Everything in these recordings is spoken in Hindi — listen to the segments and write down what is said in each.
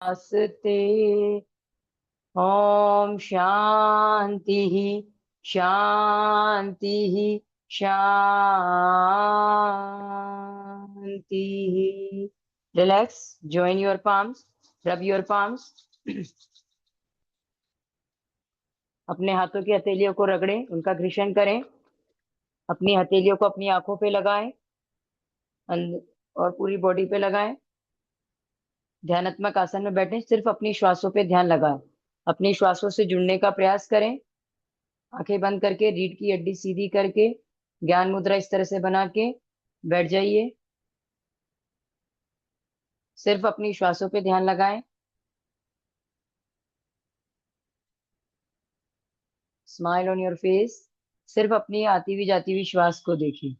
नमस्ते। ओम शांति शांति शांति। Relax, join your palms, rub your palms। अपने हाथों की हथेलियों को रगड़ें, उनका घर्षण करें। अपनी हथेलियों को अपनी आंखों पे लगाएं और पूरी बॉडी पे लगाएं। ध्यानात्मक आसन में बैठें, सिर्फ अपनी श्वासों पे ध्यान लगाएं। अपनी श्वासों से जुड़ने का प्रयास करें। आंखें बंद करके, रीढ़ की हड्डी सीधी करके, ज्ञान मुद्रा इस तरह से बना के बैठ जाइए। सिर्फ अपनी श्वासों पे ध्यान लगाएं। Smile on your face. सिर्फ अपनी आती हुई जाती हुई श्वास को देखिए।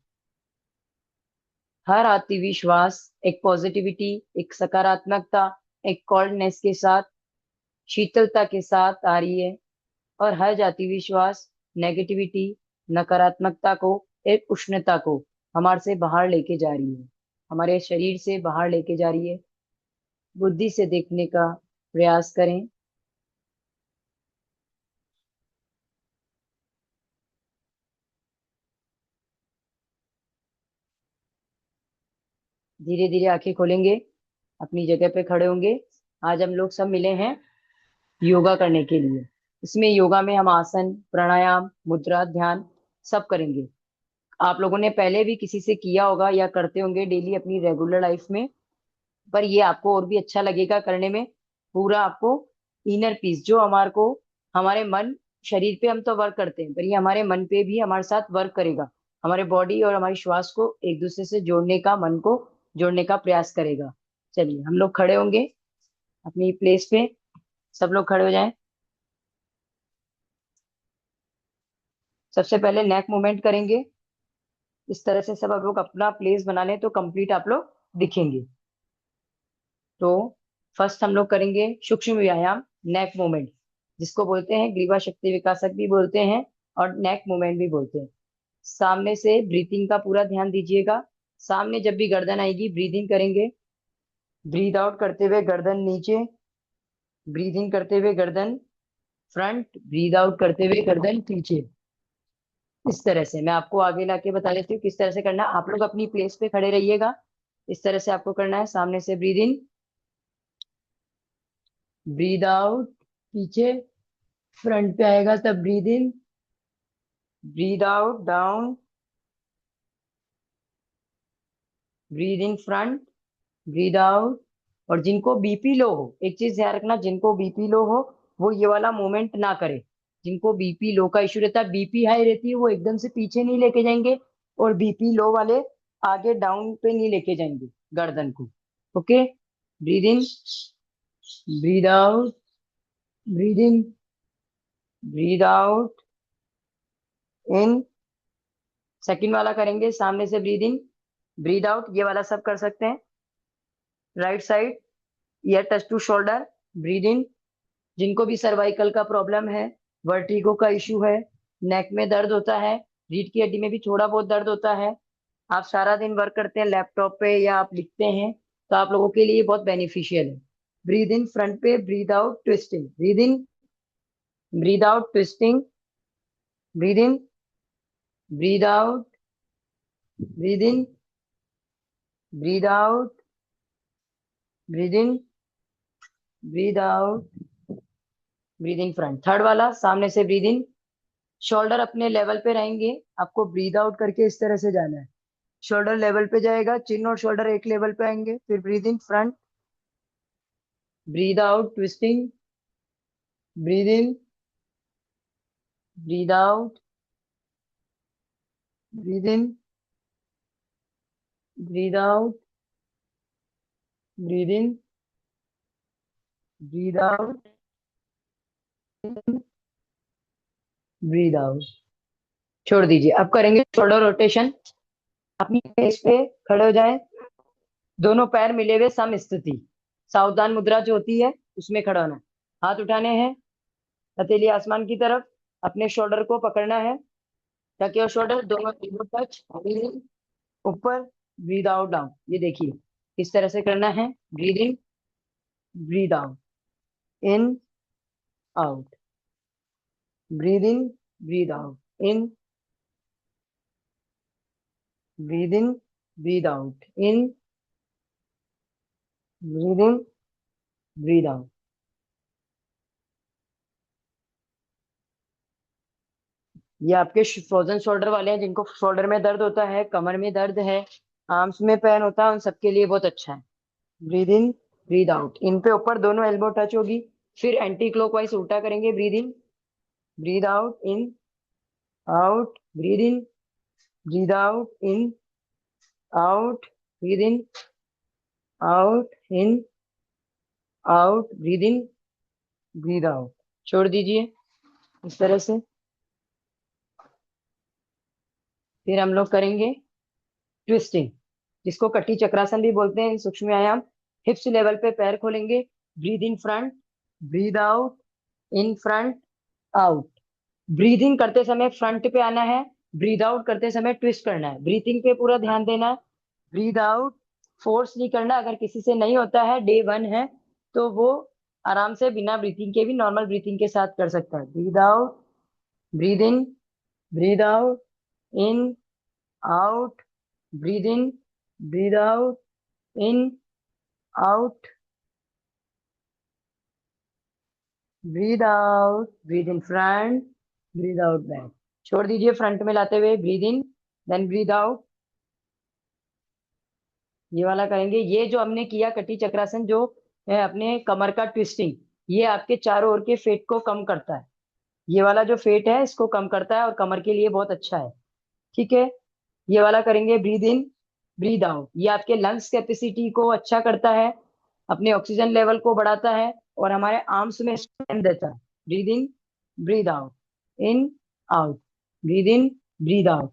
हर आती हुई श्वास एक पॉजिटिविटी, एक सकारात्मकता, एक कोल्डनेस के साथ, शीतलता के साथ आ रही है। और हर जाती हुई श्वास नेगेटिविटी, नकारात्मकता को, एक उष्णता को हमारे से बाहर लेके जा रही है, हमारे शरीर से बाहर लेके जा रही है। बुद्धि से देखने का प्रयास करें। धीरे धीरे आंखें खोलेंगे, अपनी जगह पे खड़े होंगे। आज हम लोग सब मिले हैं योगा करने के लिए। इसमें योगा में हम आसन, प्राणायाम, मुद्रा, ध्यान सब करेंगे। आप लोगों ने पहले भी किसी से किया होगा या करते होंगे डेली अपनी रेगुलर लाइफ में, पर ये आपको और भी अच्छा लगेगा करने में। पूरा आपको इनर पीस, जो हमारे को, हमारे मन, शरीर पे हम तो वर्क करते हैं, पर ये हमारे मन पे भी हमारे साथ वर्क करेगा। हमारे बॉडी और हमारी श्वास को एक दूसरे से जोड़ने का, मन को जोड़ने का प्रयास करेगा। चलिए हम लोग खड़े होंगे अपनी प्लेस पे। सब लोग खड़े हो जाएं। सबसे पहले नेक मूवमेंट करेंगे। इस तरह से सब आप लोग अपना प्लेस बना लें तो कंप्लीट आप लोग दिखेंगे। तो फर्स्ट हम लोग करेंगे सूक्ष्म व्यायाम, नेक मूवमेंट, जिसको बोलते हैं ग्रीवा शक्ति विकासक भी बोलते हैं और नेक मूवमेंट भी बोलते हैं। सामने से ब्रीथिंग का पूरा ध्यान दीजिएगा। सामने जब भी गर्दन आएगी ब्रीद इन करेंगे। ब्रीद आउट करते हुए गर्दन नीचे। ब्रीद इन करते हुए गर्दन फ्रंट। ब्रीद आउट करते हुए गर्दन पीछे। इस तरह से मैं आपको आगे लाके बता देती हूँ किस तरह से करना है। आप लोग अपनी प्लेस पे खड़े रहिएगा। इस तरह से आपको करना है। सामने से ब्रीद इन, ब्रीद आउट पीछे। फ्रंट पे आएगा तब breathe in, breathe out down, breathe in front, breathe out. और जिनको बीपी लो हो, एक चीज ध्यान रखना, जिनको बीपी लो हो वो ये वाला मूवमेंट ना करे। जिनको बीपी लो का इश्यू रहता है, बीपी हाई रहती है, वो एकदम से पीछे नहीं लेके जाएंगे। और बीपी लो वाले आगे डाउन पे नहीं लेके जाएंगे गर्दन को। Okay. Breathe in, breathe out, breathe in, breathe out, in. Second वाला करेंगे। सामने से ब्रीद इन, ब्रीद आउट, ये वाला सब कर सकते हैं। Right side, ear touch to shoulder, breathe in. जिनको भी सर्वाइकल का प्रॉब्लम है, वर्टिगो का इश्यू है, नेक में दर्द होता है, रीढ़ की हड्डी में भी थोड़ा बहुत दर्द होता है, आप सारा दिन वर्क करते हैं लैपटॉप पे या आप लिखते हैं, तो आप लोगों के लिए बहुत बेनिफिशियल है। ब्रीद इन फ्रंट पे, breathe out twisting, breathe in, breathe out twisting, breathe in, breathe out, breathe in, breathe out, breathe in, breathe out, breathing front. Third वाला, सामने से ब्रीद इन, शोल्डर अपने लेवल पे रहेंगे। आपको ब्रीद आउट करके इस तरह से जाना है। शोल्डर लेवल पे जाएगा, चिन और शोल्डर एक लेवल पे आएंगे। फिर breathe in front, breathe out twisting, breathe in, breathe out, breathe in, breathe out, breathe in, breathe out, breathe out. छोड़ दीजिए। अब करेंगे शोल्डर रोटेशन। अपनी फेस पे खड़े हो जाएं। दोनों पैर मिले हुए सम स्थिति, सावधान मुद्रा जो होती है उसमें खड़ा होना है। हाथ उठाने हैं हथेली आसमान की तरफ। अपने शोल्डर को पकड़ना है ताकि और शोल्डर दोनों टच ऊपर। ब्रीद आउट डाउन, ये देखिए किस तरह से करना है। Breathe in, breathe out, in out, breathe in, breathe out, in, breathe in, breathe out, in, breathe in, breathe out. ये आपके फ्रोजन शोल्डर वाले हैं, जिनको शोल्डर में दर्द होता है, कमर में दर्द है, आर्म्स में पेन होता है, उन सबके लिए बहुत अच्छा है। ब्रीद इन, ब्रीद आउट, इन पे ऊपर दोनों एल्बो टच होगी। फिर एंटी क्लॉकवाइज उल्टा करेंगे। Breathe in, breathe out, in, out, breathe in, breathe out, in, out, breathe in, out, in, out, breathe in, breathe out. छोड़ दीजिए इस तरह से। फिर हम लोग करेंगे ट्विस्टिंग, जिसको कटी चक्रासन भी बोलते हैं। सूक्ष्म व्यायाम। हिप्स लेवल पे पैर खोलेंगे। Breathe in front, breathe out, in front, out. Breathe इन करते समय फ्रंट पे आना है, ब्रीद आउट करते समय ट्विस्ट करना है। ब्रीथिंग पे पूरा ध्यान देना है। ब्रीद आउट, फोर्स नहीं करना। अगर किसी से नहीं होता है, डे 1 है, तो वो आराम से बिना ब्रीथिंग के भी नॉर्मल ब्रीथिंग के साथ कर सकता है। Breathe out, breathe in, breathe out, in, out, breathe in, breathe out, in, out, breathe out, breathe in front, breathe out back. छोड़ दीजिए फ्रंट में लाते हुए। Breathe in, then breathe out. ये वाला करेंगे। ये जो हमने किया कटी चक्रासन, जो है अपने कमर का ट्विस्टिंग, ये आपके चारों ओर के फेट को कम करता है। ये वाला जो फेट है, इसको कम करता है और कमर के लिए बहुत अच्छा है। ठीक है। ये वाला करेंगे। Breathe in, breathe out. ये आपके लंग्स कैपेसिटी को अच्छा करता है, अपने ऑक्सीजन लेवल को बढ़ाता है और हमारे आर्म्स में स्ट्रेंथ देता है। Breathe in, breathe out, in, out, breathe in, breathe out.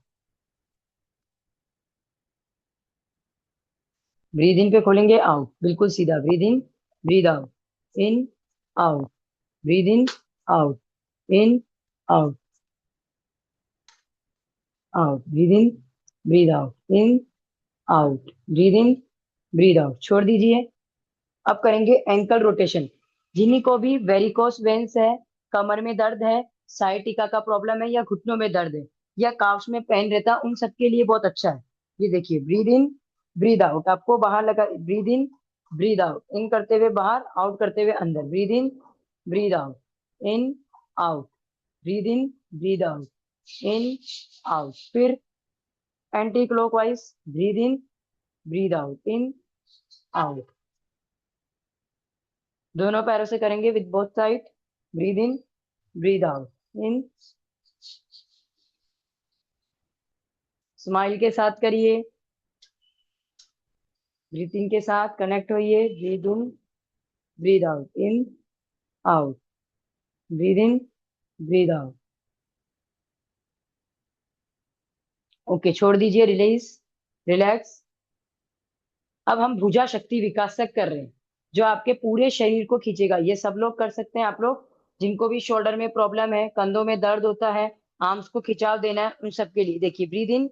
Breathe in पे खोलेंगे, आउट, बिल्कुल सीधा। Breathe in, breathe out, in, out, breathe in, out, in, out, out, breathe in, breathe out, in, out, breathe in, breathe out. छोड़ दीजिए। अब करेंगे एंकल रोटेशन। जिन्हीं को भी वेरिकोस वेन्स है, कमर में दर्द है, साइटिका का प्रॉब्लम है, या घुटनों में दर्द है, या काफ्स में पेन रहता है, उन सबके लिए बहुत अच्छा है। ये देखिए, ब्रीद इन, ब्रीद आउट। आपको बाहर लगा, breathe in, breathe out, in करते हुए बाहर, आउट करते हुए अंदर। Breathe in, breathe out, in, out, breathe in, breathe out, in, out. फिर anticlockwise. Breathe in, breathe out, in, out. दोनों पैरों से करेंगे with both side. Breathe in, breathe out, in, smile के साथ करिए, ब्रीथिंग के साथ कनेक्ट होइए। Breathe in, breathe out, in, out, breathe in, breathe out. Okay, छोड़ दीजिए, रिलीज, रिलैक्स। अब हम भुजा शक्ति विकासक कर रहे हैं, जो आपके पूरे शरीर को खींचेगा। ये सब लोग कर सकते हैं। आप लोग जिनको भी शोल्डर में प्रॉब्लम है, कंधों में दर्द होता है, आर्म्स को खिंचाव देना है, उन सबके लिए देखिए। Breathe in,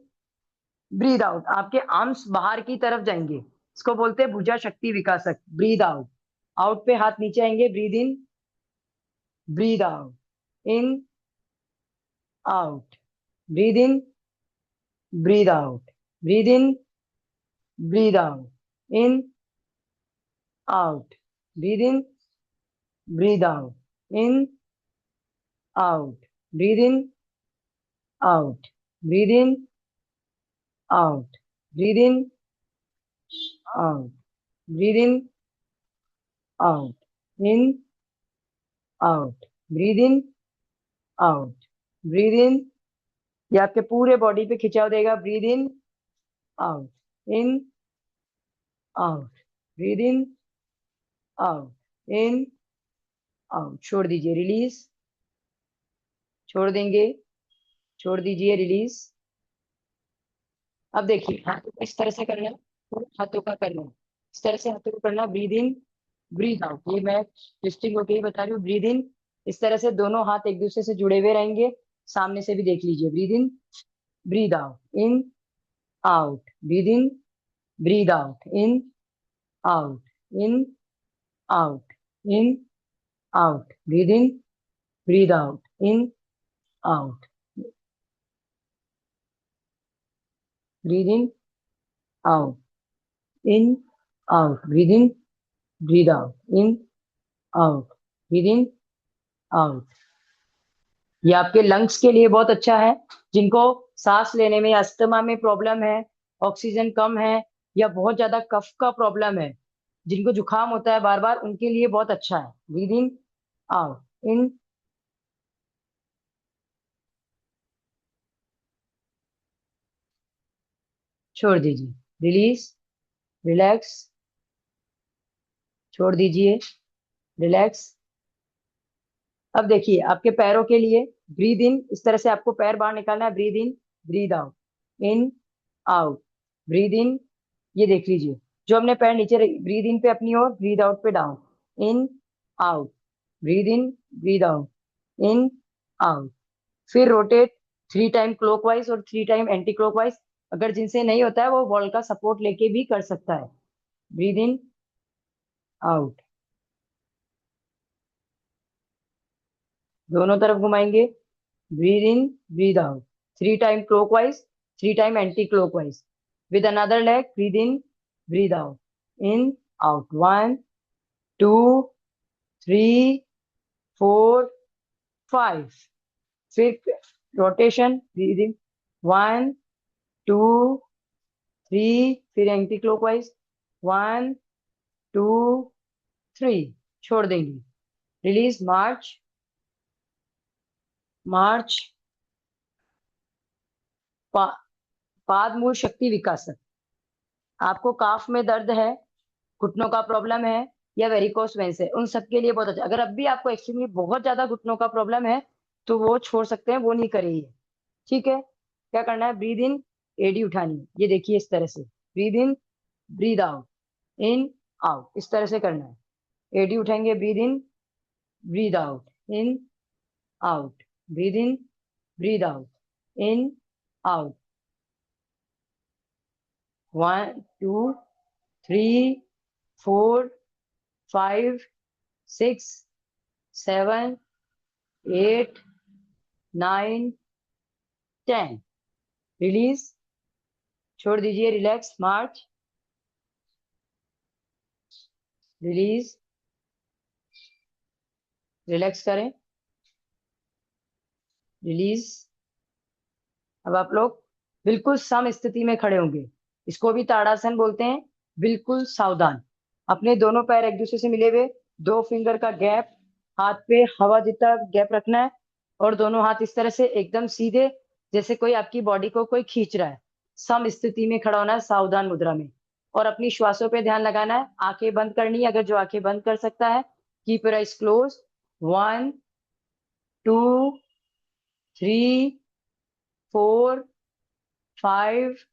breathe out. आपके आर्म्स बाहर की तरफ जाएंगे, इसको बोलते हैं भुजा शक्ति विकासक। ब्रीद आउट, आउट पे हाथ नीचे आएंगे। Breathe in, breathe out, in, out, breathe in, breathe out, breathe in, breathe out, in, out, breathe in, breathe out, in, out, breathe in, out, breathe in, out, breathe in, out, breathe in, out, in, out, breathe in, out, breathe इन। ये आपके पूरे बॉडी पे खिंचाव देगा। Breathe in, out, in, out, breathe in, out, in, out. छोड़ दीजिए, रिलीज। छोड़ देंगे, छोड़ दीजिए, रिलीज। अब देखिए, हाथों को इस तरह से करना है, पूरे हाथों का करना है, इस तरह से हाथों को करना। Breathe in, breathe out. ये मैं ट्विस्टिंग होके ही बता रही हूँ। ब्रीद इन, इस तरह से दोनों हाथ एक दूसरे से जुड़े हुए रहेंगे। सामने से भी देख लीजिए। Breathe in, breathe out, in, out, breathe in, breathe out, in, out, in, out, in, out, breathe in, breathe out, in, out, breathe in, out, in, out, breathe in, breathe out, in, out, breathe in, out. ये आपके लंग्स के लिए बहुत अच्छा है। जिनको सांस लेने में, अस्थमा में प्रॉब्लम है, ऑक्सीजन कम है, या बहुत ज्यादा कफ का प्रॉब्लम है, जिनको जुकाम होता है बार बार, उनके लिए बहुत अच्छा है। ब्रीद इन, आउट, इन, छोड़ दीजिए, रिलीज, रिलैक्स, छोड़ दीजिए, रिलैक्स। अब देखिए आपके पैरों के लिए, ब्रीद इन, इस तरह से आपको पैर बाहर निकालना है। Breathe in, breathe out, in, out, breathe इन, ये देख लीजिए, जो हमने पैर नीचे, ब्रीद इन पे अपनी ओर, ब्रीद आउट पे down, in, out, breathe in, breathe out, in, out. फिर रोटेट 3 टाइम क्लॉकवाइज और 3 टाइम एंटी क्लॉकवाइज। अगर जिनसे नहीं होता है वो वॉल का सपोर्ट लेके भी कर सकता है। ब्रीद इन, आउट, दोनों तरफ घुमाएंगे। Breathe in, breathe out, 3 time clockwise, 3 time anti clockwise. With another leg, breathe in, breathe out, in, out, 1, 2, 3, 4, 5। फिर रोटेशन, ब्रीद इन, 1, 2, 3, फिर एंटी क्लॉकवाइज, 1, 2, 3, छोड़ देंगे, रिलीज, मार्च, मार्च, पा, पाद मूल शक्ति विकासक। आपको काफ में दर्द है, घुटनों का प्रॉब्लम है, या वेरिकोस वेन्स है, उन सब के लिए बहुत अच्छा। अगर अब भी आपको एक्चुअली बहुत ज्यादा घुटनों का प्रॉब्लम है तो वो छोड़ सकते हैं, वो नहीं करिए। ठीक है, क्या करना है, ब्रीद इन, एडी उठानी है, ये देखिए इस तरह से, breathe in, breathe out, in, out, इस तरह से करना है। एडी उठाएंगे, breathe in, breathe out, in, out, breathe in, breathe out, in, out, 1, 2, 3, 4, 5, 6, 7, 8, 9, 10। Release, छोड़ दीजिए, रिलैक्स, मार्च, रिलीज, रिलैक्स करें, रिलीज। अब आप लोग बिल्कुल सम स्थिति में खड़े होंगे, इसको भी ताड़ासन बोलते हैं। बिल्कुल सावधान, अपने दोनों पैर एक दूसरे से मिले हुए, 2 फिंगर का गैप, हाथ पे हवा जितना गैप रखना है, और दोनों हाथ इस तरह से एकदम सीधे, जैसे कोई आपकी बॉडी को कोई खींच रहा है। सम स्थिति में खड़ा होना है, सावधान मुद्रा में, और अपनी श्वासों पे ध्यान लगाना है। आंखें बंद करनी है, अगर जो आंखें बंद कर सकता है, कीप योर आइज क्लोज। 1, 2, 3, 4, 5,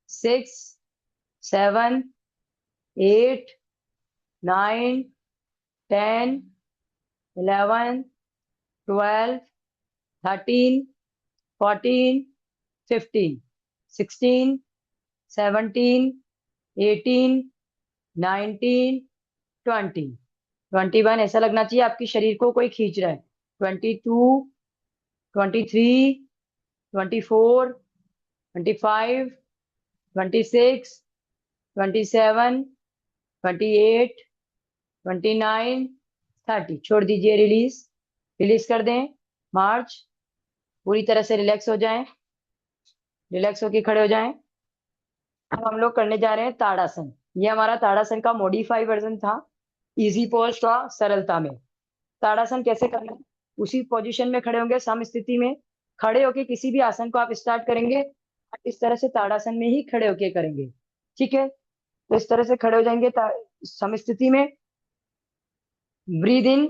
6, 7, 8, 9, 10, 11, 12, 13, 14, 15, 16, 17, 18, 19, 20, 21। ऐसा लगना चाहिए आपकी शरीर को कोई खींच रहा है। 22, 23, 24, 25, 26, 27, 28, 29, 30। छोड़ दीजिए, रिलीज, रिलीज कर दें, मार्च, पूरी तरह से रिलैक्स हो जाएं, रिलैक्स होके खड़े हो जाएं। अब हम लोग करने जा रहे हैं ताड़ासन। ये हमारा ताड़ासन का मॉडिफाई वर्जन था, इजी पोज था, सरलता में। ताड़ासन कैसे करना है, उसी पोजीशन में खड़े होंगे, सम स्थिति में खड़े होके किसी भी आसन को आप स्टार्ट करेंगे, आप इस तरह से ताड़ासन में ही खड़े होके करेंगे। ठीक है, तो इस तरह से खड़े हो जाएंगे सम स्थिति में। ब्रीद इन,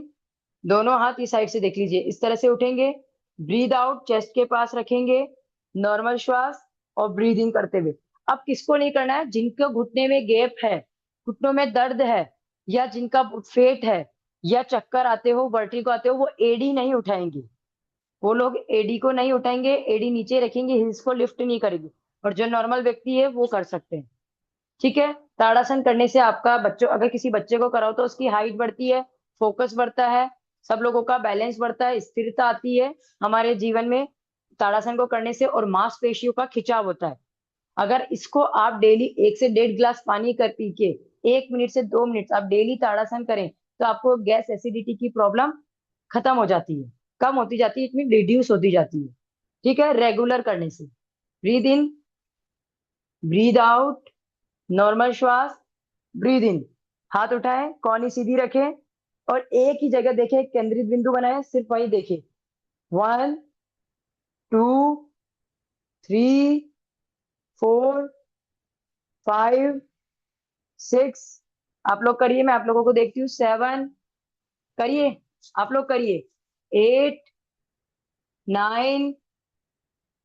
दोनों हाथ इस साइड से देख लीजिए, इस तरह से उठेंगे। ब्रीद आउट, चेस्ट के पास रखेंगे, नॉर्मल श्वास, और ब्रीद इन करते हुए। अब किसको नहीं करना है, जिनको घुटने में गैप है, घुटनों में दर्द है, या जिनका फेट है, या चक्कर आते हो, वर्टिगो आते हो, वो एडी नहीं उठाएंगे। वो लोग एडी को नहीं उठाएंगे, एडी नीचे रखेंगे, हिल्स को लिफ्ट नहीं करेंगे। और जो नॉर्मल व्यक्ति है वो कर सकते हैं। ठीक है। ताड़ासन करने से आपका बच्चों, अगर किसी बच्चे को कराओ तो उसकी हाइट बढ़ती है, फोकस बढ़ता है, सब लोगों का बैलेंस बढ़ता है, स्थिरता आती है हमारे जीवन में ताड़ासन को करने से, और मांसपेशियों का खिंचाव होता है। अगर इसको आप डेली 1 से 1.5 गिलास पानी कर पी के 1 मिनट से 2 मिनट आप डेली ताड़ासन करें तो आपको गैस एसिडिटी की प्रॉब्लम खत्म हो जाती है, कम होती जाती है, इतनी रिड्यूस होती जाती है। ठीक है, रेगुलर करने से। Breathe in, breathe out, normal श्वास, ब्रीद इन। हाथ उठाएं, कौनी सीधी रखें और एक ही जगह देखें, एक केंद्रित बिंदु बनाएं, सिर्फ वही देखें। 1, 2, 3, 4, 5, 6। आप लोग करिए, मैं आप लोगों को देखती हूँ। 7 करिए, आप लोग करिए। 8, 9,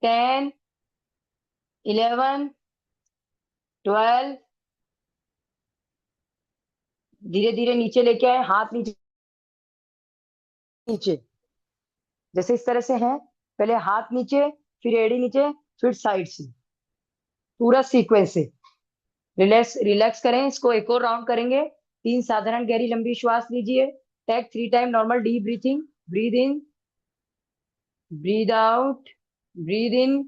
10, 11, 12। धीरे धीरे नीचे लेके आए, हाथ नीचे नीचे, जैसे इस तरह से है। पहले हाथ नीचे, फिर एड़ी नीचे, फिर साइड से, पूरा सीक्वेंस से। रिलैक्स रिलैक्स करें, इसको एक और राउंड करेंगे। 3 साधारण गहरी लंबी श्वास लीजिए। Take 3 time normal deep breathing. Breathe in, breathe out, breathe in,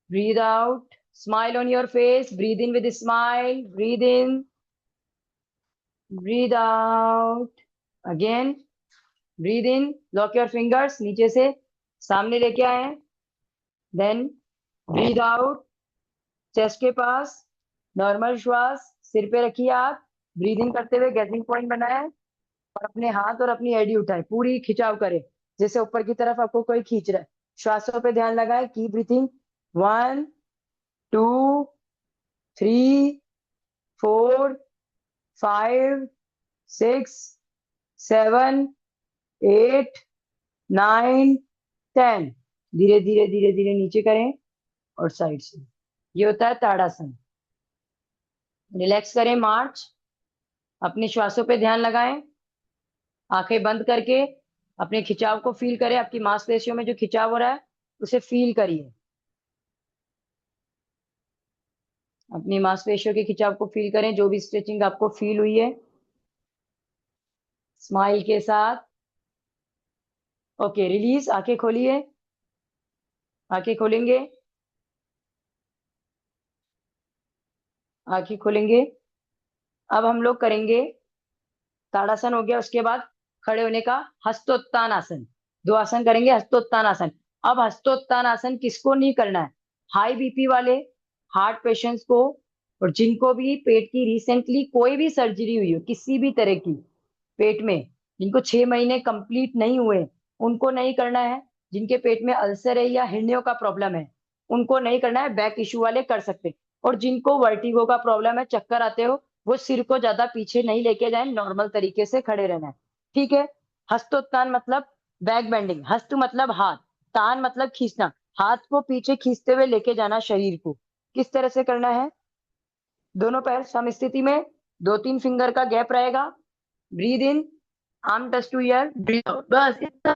breathe out. Smile on your face, breathe in with smile, breathe in, breathe out. Again, breathe in, lock your fingers, नीचे से सामने लेके आए। देन ब्रीद आउट, चेस्ट के पास, नॉर्मल श्वास, सिर पे रखिए आप। ब्रीदिंग करते हुए गैसिंग पॉइंट बनाए और अपने हाथ और अपनी एडी उठाए, पूरी खिंचाव करे जैसे ऊपर की तरफ आपको कोई खींच रहा है। श्वासों पे ध्यान लगाए, की ब्रीथिंग। 1, 2, 3, 4, 5, 6, 7, 8, 9, 10। धीरे धीरे धीरे धीरे नीचे करें और साइड से। ये होता है ताड़ासन। रिलैक्स करें, मार्च। अपने श्वासों पे ध्यान लगाएं, आंखें बंद करके अपने खिंचाव को फील करें। आपकी मांसपेशियों में जो खिंचाव हो रहा है उसे फील करिए। अपनी मांसपेशियों के खिंचाव को फील करें, जो भी स्ट्रेचिंग आपको फील हुई है, स्माइल के साथ। Okay, release. आंखें खोलिए, आंखें खोलेंगे, आंखें खोलेंगे। अब हम लोग करेंगे, ताड़ासन हो गया, उसके बाद खड़े होने का हस्तोत्तान आसन। 2 आसन करेंगे, हस्तोत्तान आसन। अब हस्तोत्तान आसन किसको नहीं करना है? हाई बीपी वाले, हार्ट पेशेंट्स को, और जिनको भी पेट की रिसेंटली कोई भी सर्जरी हुई हो किसी भी तरह की पेट में, जिनको 6 महीने कंप्लीट नहीं हुए, उनको नहीं करना है। जिनके पेट में अल्सर है या हिरनियों का प्रॉब्लम है, उनको नहीं करना है। बैक इशू वाले कर सकते हैं। और जिनको वर्टिगो का प्रॉब्लम है, चक्कर आते हो, वो सिर को ज्यादा पीछे नहीं लेके जाए, नॉर्मल तरीके से खड़े रहना है। ठीक है। हस्तोत्तान मतलब बैक बेंडिंग, हस्त मतलब हाथ, तान मतलब खींचना, हाथ को पीछे खींचते हुए लेके जाना शरीर को। किस तरह से करना है? दोनों पैर सम स्थिति में, 2-3 फिंगर का गैप रहेगा। Breathe in, arm touch two year, breathe out, बस इतना।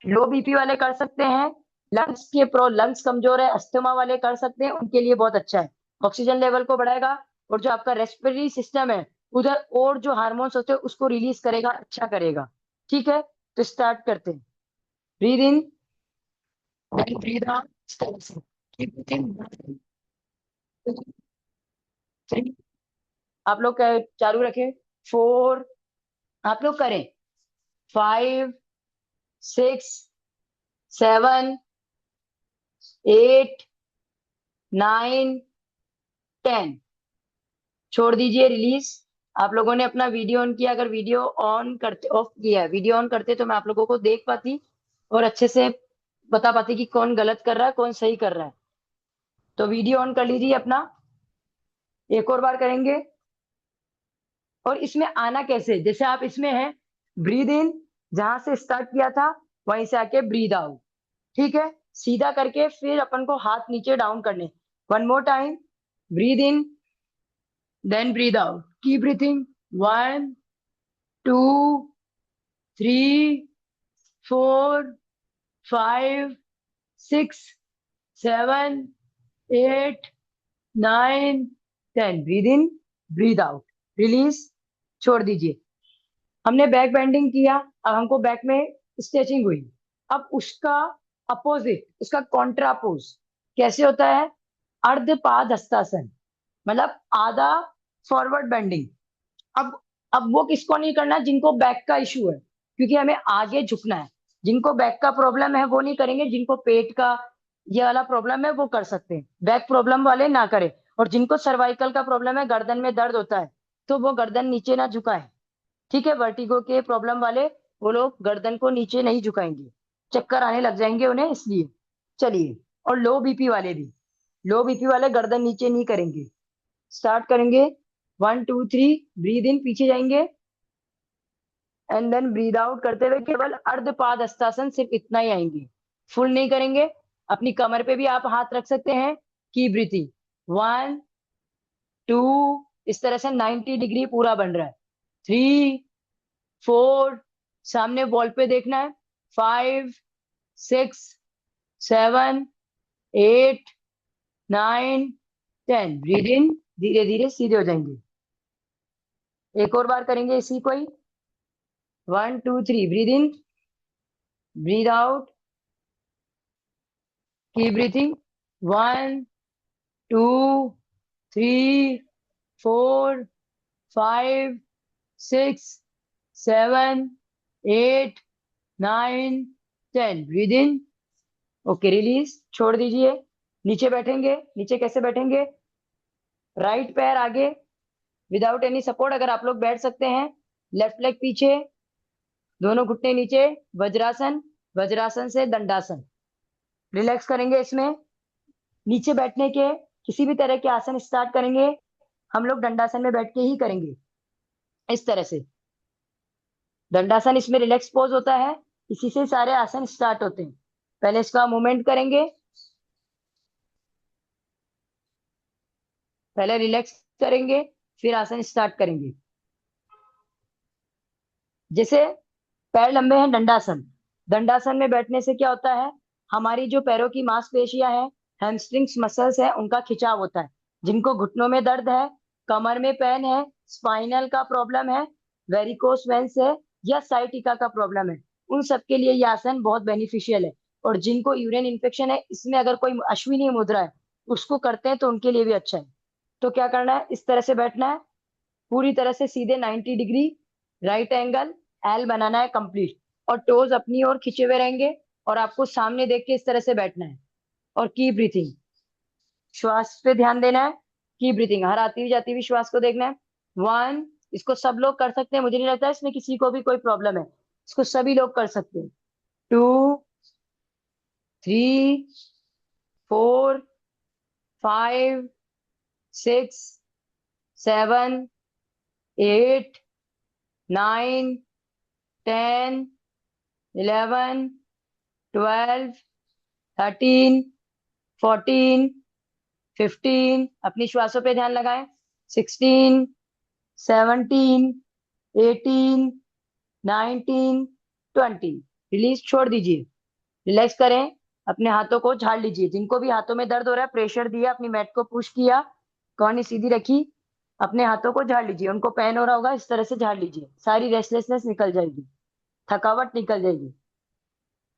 लो बीपी वाले कर सकते हैं, लंग्स कमजोर है, अस्थमा वाले कर सकते हैं, उनके लिए बहुत अच्छा है। ऑक्सीजन लेवल को बढ़ाएगा और जो आपका रेस्पिरेटरी सिस्टम है उधर, और जो हार्मोन्स होते हैं उसको रिलीज करेगा, अच्छा करेगा। ठीक है, तो स्टार्ट करते हैं। Breathe in, then breathe out. Keep breathing. आप लोग चालू रखें। 4, आप लोग करें। 5, 6, 7, 8, 9, 10। छोड़ दीजिए, रिलीज। आप लोगों ने अपना वीडियो ऑन किया, अगर वीडियो ऑन करते, ऑफ किया है, वीडियो ऑन करते तो मैं आप लोगों को देख पाती और अच्छे से बता पाती कि कौन गलत कर रहा है, कौन सही कर रहा है। तो वीडियो ऑन कर लीजिए अपना। एक और बार करेंगे। और इसमें आना कैसे? जैसे आप इसमें हैं, ब्रीद इन, जहां से स्टार्ट किया था वहीं से आके ब्रीद आउट। ठीक है, सीधा करके फिर अपन को हाथ नीचे डाउन करने। 1 more time. Breathe in, then breathe out, की breathing. 1, 2, 3, 4, 5, 6, 7, 8, 9, 10। Breathe in, breathe out, release, छोड़ दीजिए। हमने बैक बेंडिंग किया, अब हमको बैक में स्ट्रेचिंग हुई। अब उसका अपोजिट, उसका कॉन्ट्रापोज कैसे होता है? अर्धपाद हस्तासन, मतलब आधा फॉरवर्ड बेंडिंग। अब अब वो किसको नहीं करना? जिनको बैक का इशू है, क्योंकि हमें आगे झुकना है। जिनको बैक का प्रॉब्लम है वो नहीं करेंगे, जिनको पेट का ये वाला प्रॉब्लम है वो कर सकते हैं, बैक प्रॉब्लम वाले ना करें। और जिनको सर्वाइकल का प्रॉब्लम है, गर्दन में दर्द होता है, तो वो गर्दन नीचे ना झुकाए। ठीक है, वर्टिगो के प्रॉब्लम वाले वो लोग गर्दन को नीचे नहीं झुकाएंगे, चक्कर आने लग जाएंगे उन्हें, इसलिए। चलिए, और लो बीपी वाले भी, लो बीपी वाले गर्दन नीचे नहीं करेंगे। स्टार्ट करेंगे, 1 2 3, ब्रीद इन, पीछे जाएंगे, एंड देन ब्रीद आउट करते हुए केवल अर्धपाद हस्तासन, सिर्फ इतना ही आएंगे, फुल नहीं करेंगे। अपनी कमर पे भी आप हाथ रख सकते हैं। की ब्रीथिंग, 1 2, इस तरह से 90 डिग्री पूरा बन रहा है। 3 4, सामने वॉल पे देखना है। 5 6 7 8 9 10, ब्रीद इन, धीरे धीरे सीधे हो जाएंगे। एक और बार करेंगे इसी को ही। 1 2 3, ब्रीद इन, ब्रीद आउट, की breathing, 1 2 3 4 5 6 7 8 9 10, breathe in, okay, release, छोड़ दीजिए। नीचे बैठेंगे, नीचे कैसे बैठेंगे? राइट पैर आगे, विदाउट एनी सपोर्ट, अगर आप लोग बैठ सकते हैं। लेफ्ट लेग पीछे, दोनों घुटने नीचे, वज्रासन, वज्रासन से दंडासन। रिलैक्स करेंगे इसमें। नीचे बैठने के किसी भी तरह के आसन स्टार्ट करेंगे, हम लोग दंडासन में बैठ के ही करेंगे, इस तरह से। दंडासन इसमें रिलैक्स पोज होता है, इसी से सारे आसन स्टार्ट होते हैं। पहले इसका मूवमेंट करेंगे, पहले रिलैक्स करेंगे, फिर आसन स्टार्ट करेंगे। जैसे पैर लंबे हैं, दंडासन। दंडासन में बैठने से क्या होता है? हमारी जो पैरों की मांसपेशियां हैं, हैमस्ट्रिंग्स मसल्स है, उनका खिंचाव होता है। जिनको घुटनों में दर्द है, कमर में पेन है, स्पाइनल का प्रॉब्लम है, वेरिकोस वेन्स है, या साइटिका का प्रॉब्लम है, उन सबके लिए यह आसन बहुत बेनिफिशियल है। और जिनको यूरिन इन्फेक्शन है, इसमें अगर कोई अश्विनी मुद्रा है उसको करते हैं तो उनके लिए भी अच्छा है। तो क्या करना है? इस तरह से बैठना है, पूरी तरह से सीधे 90 डिग्री, राइट एंगल, एल बनाना है कंप्लीट, और टोज अपनी ओर खिंचे हुए रहेंगे, और आपको सामने देख के इस तरह से बैठना है। और की ब्रीथिंग, श्वास पे ध्यान देना है। की ब्रीथिंग, हर आती हुई जाती हुई श्वास को देखना है। 1, इसको सब लोग कर सकते हैं, मुझे नहीं लगता है इसमें किसी को भी कोई प्रॉब्लम है, इसको सभी लोग कर सकते हैं। 2 3 4 5 6 7 8 9 10 11 12 13 14 15, अपनी श्वासों पे ध्यान लगाएं। 16 17 18 19 20, रिलीज, छोड़ दीजिए। रिलैक्स करें, अपने हाथों को झाड़ लीजिए। जिनको भी हाथों में दर्द हो रहा है, प्रेशर दिया, अपनी मैट को पुश किया, कौनी सीधी रखी, अपने हाथों को झाड़ लीजिए। उनको पेन हो रहा होगा, इस तरह से झाड़ लीजिए, सारी रेस्टलेसनेस निकल जाएगी, थकावट निकल जाएगी।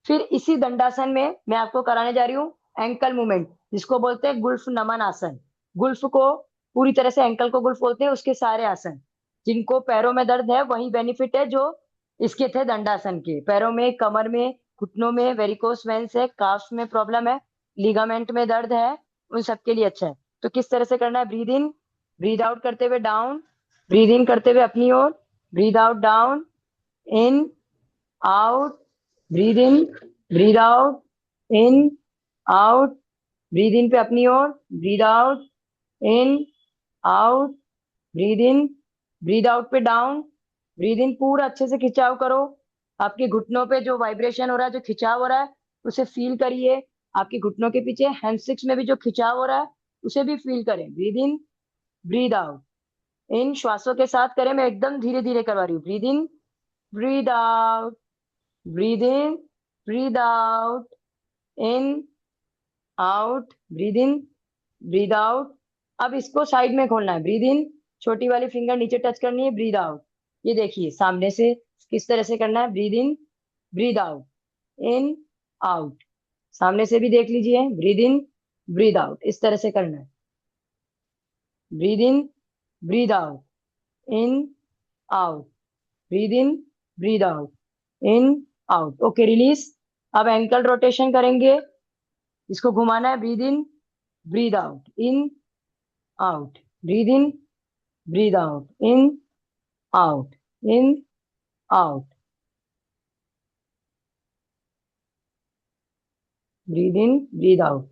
फिर इसी दंडासन में मैं आपको कराने जा रही हूँ एंकल मूवमेंट, जिसको बोलते हैं गुल्फ नमन आसन। गुल्फ को पूरी तरह से, एंकल को गुल्फ बोलते हैं, उसके सारे आसन। जिनको पैरों में दर्द है वही बेनिफिट है जो इसके थे दंडासन के। पैरों में, कमर में, घुटनों में वेरिकोस वेन्स है, काफ्स में प्रॉब्लम है, लिगामेंट में दर्द है, उन सबके लिए अच्छा है। तो किस तरह से करना है? ब्रीद इन, ब्रीद आउट करते हुए डाउन, ब्रीद इन करते हुए अपनी ओर, breathe out down, in out, breathe in, breathe out, in out, breathe in पे अपनी ओर, breathe out, in out, breathe in, breathe out पे डाउन, ब्रीद इन, पूरा अच्छे से खिंचाव करो। आपके घुटनों पे जो वाइब्रेशन हो रहा है, जो खिंचाव हो रहा है, उसे फील करिए। आपके घुटनों के पीछे हैमस्ट्रिंग्स में भी जो खिंचाव हो रहा है, उसे भी फील करें। ब्रीद इन, ब्रीद आउट, इन श्वासों के साथ करें, मैं एकदम धीरे धीरे करवा रही हूँ। Breathe in, breathe out, breathe in, breathe out, in out, breathe in, breathe out, अब इसको साइड में खोलना है। ब्रीद इन, छोटी वाली फिंगर नीचे टच करनी है। ब्रीद आउट, ये देखिए सामने से किस तरह से करना है। Breathe in, breathe out, in, out. सामने से भी देख लीजिए, ब्रीद इन, ब्रीद आउट, इस तरह से करना है। Breathe in, breathe out, in, out, breathe in, breathe out, in, out. Okay, release. अब एंकल रोटेशन करेंगे, इसको घुमाना है। Breathe in, breathe out, in, out, breathe in, breathe out, in, out, in, out, breathe in, breathe out.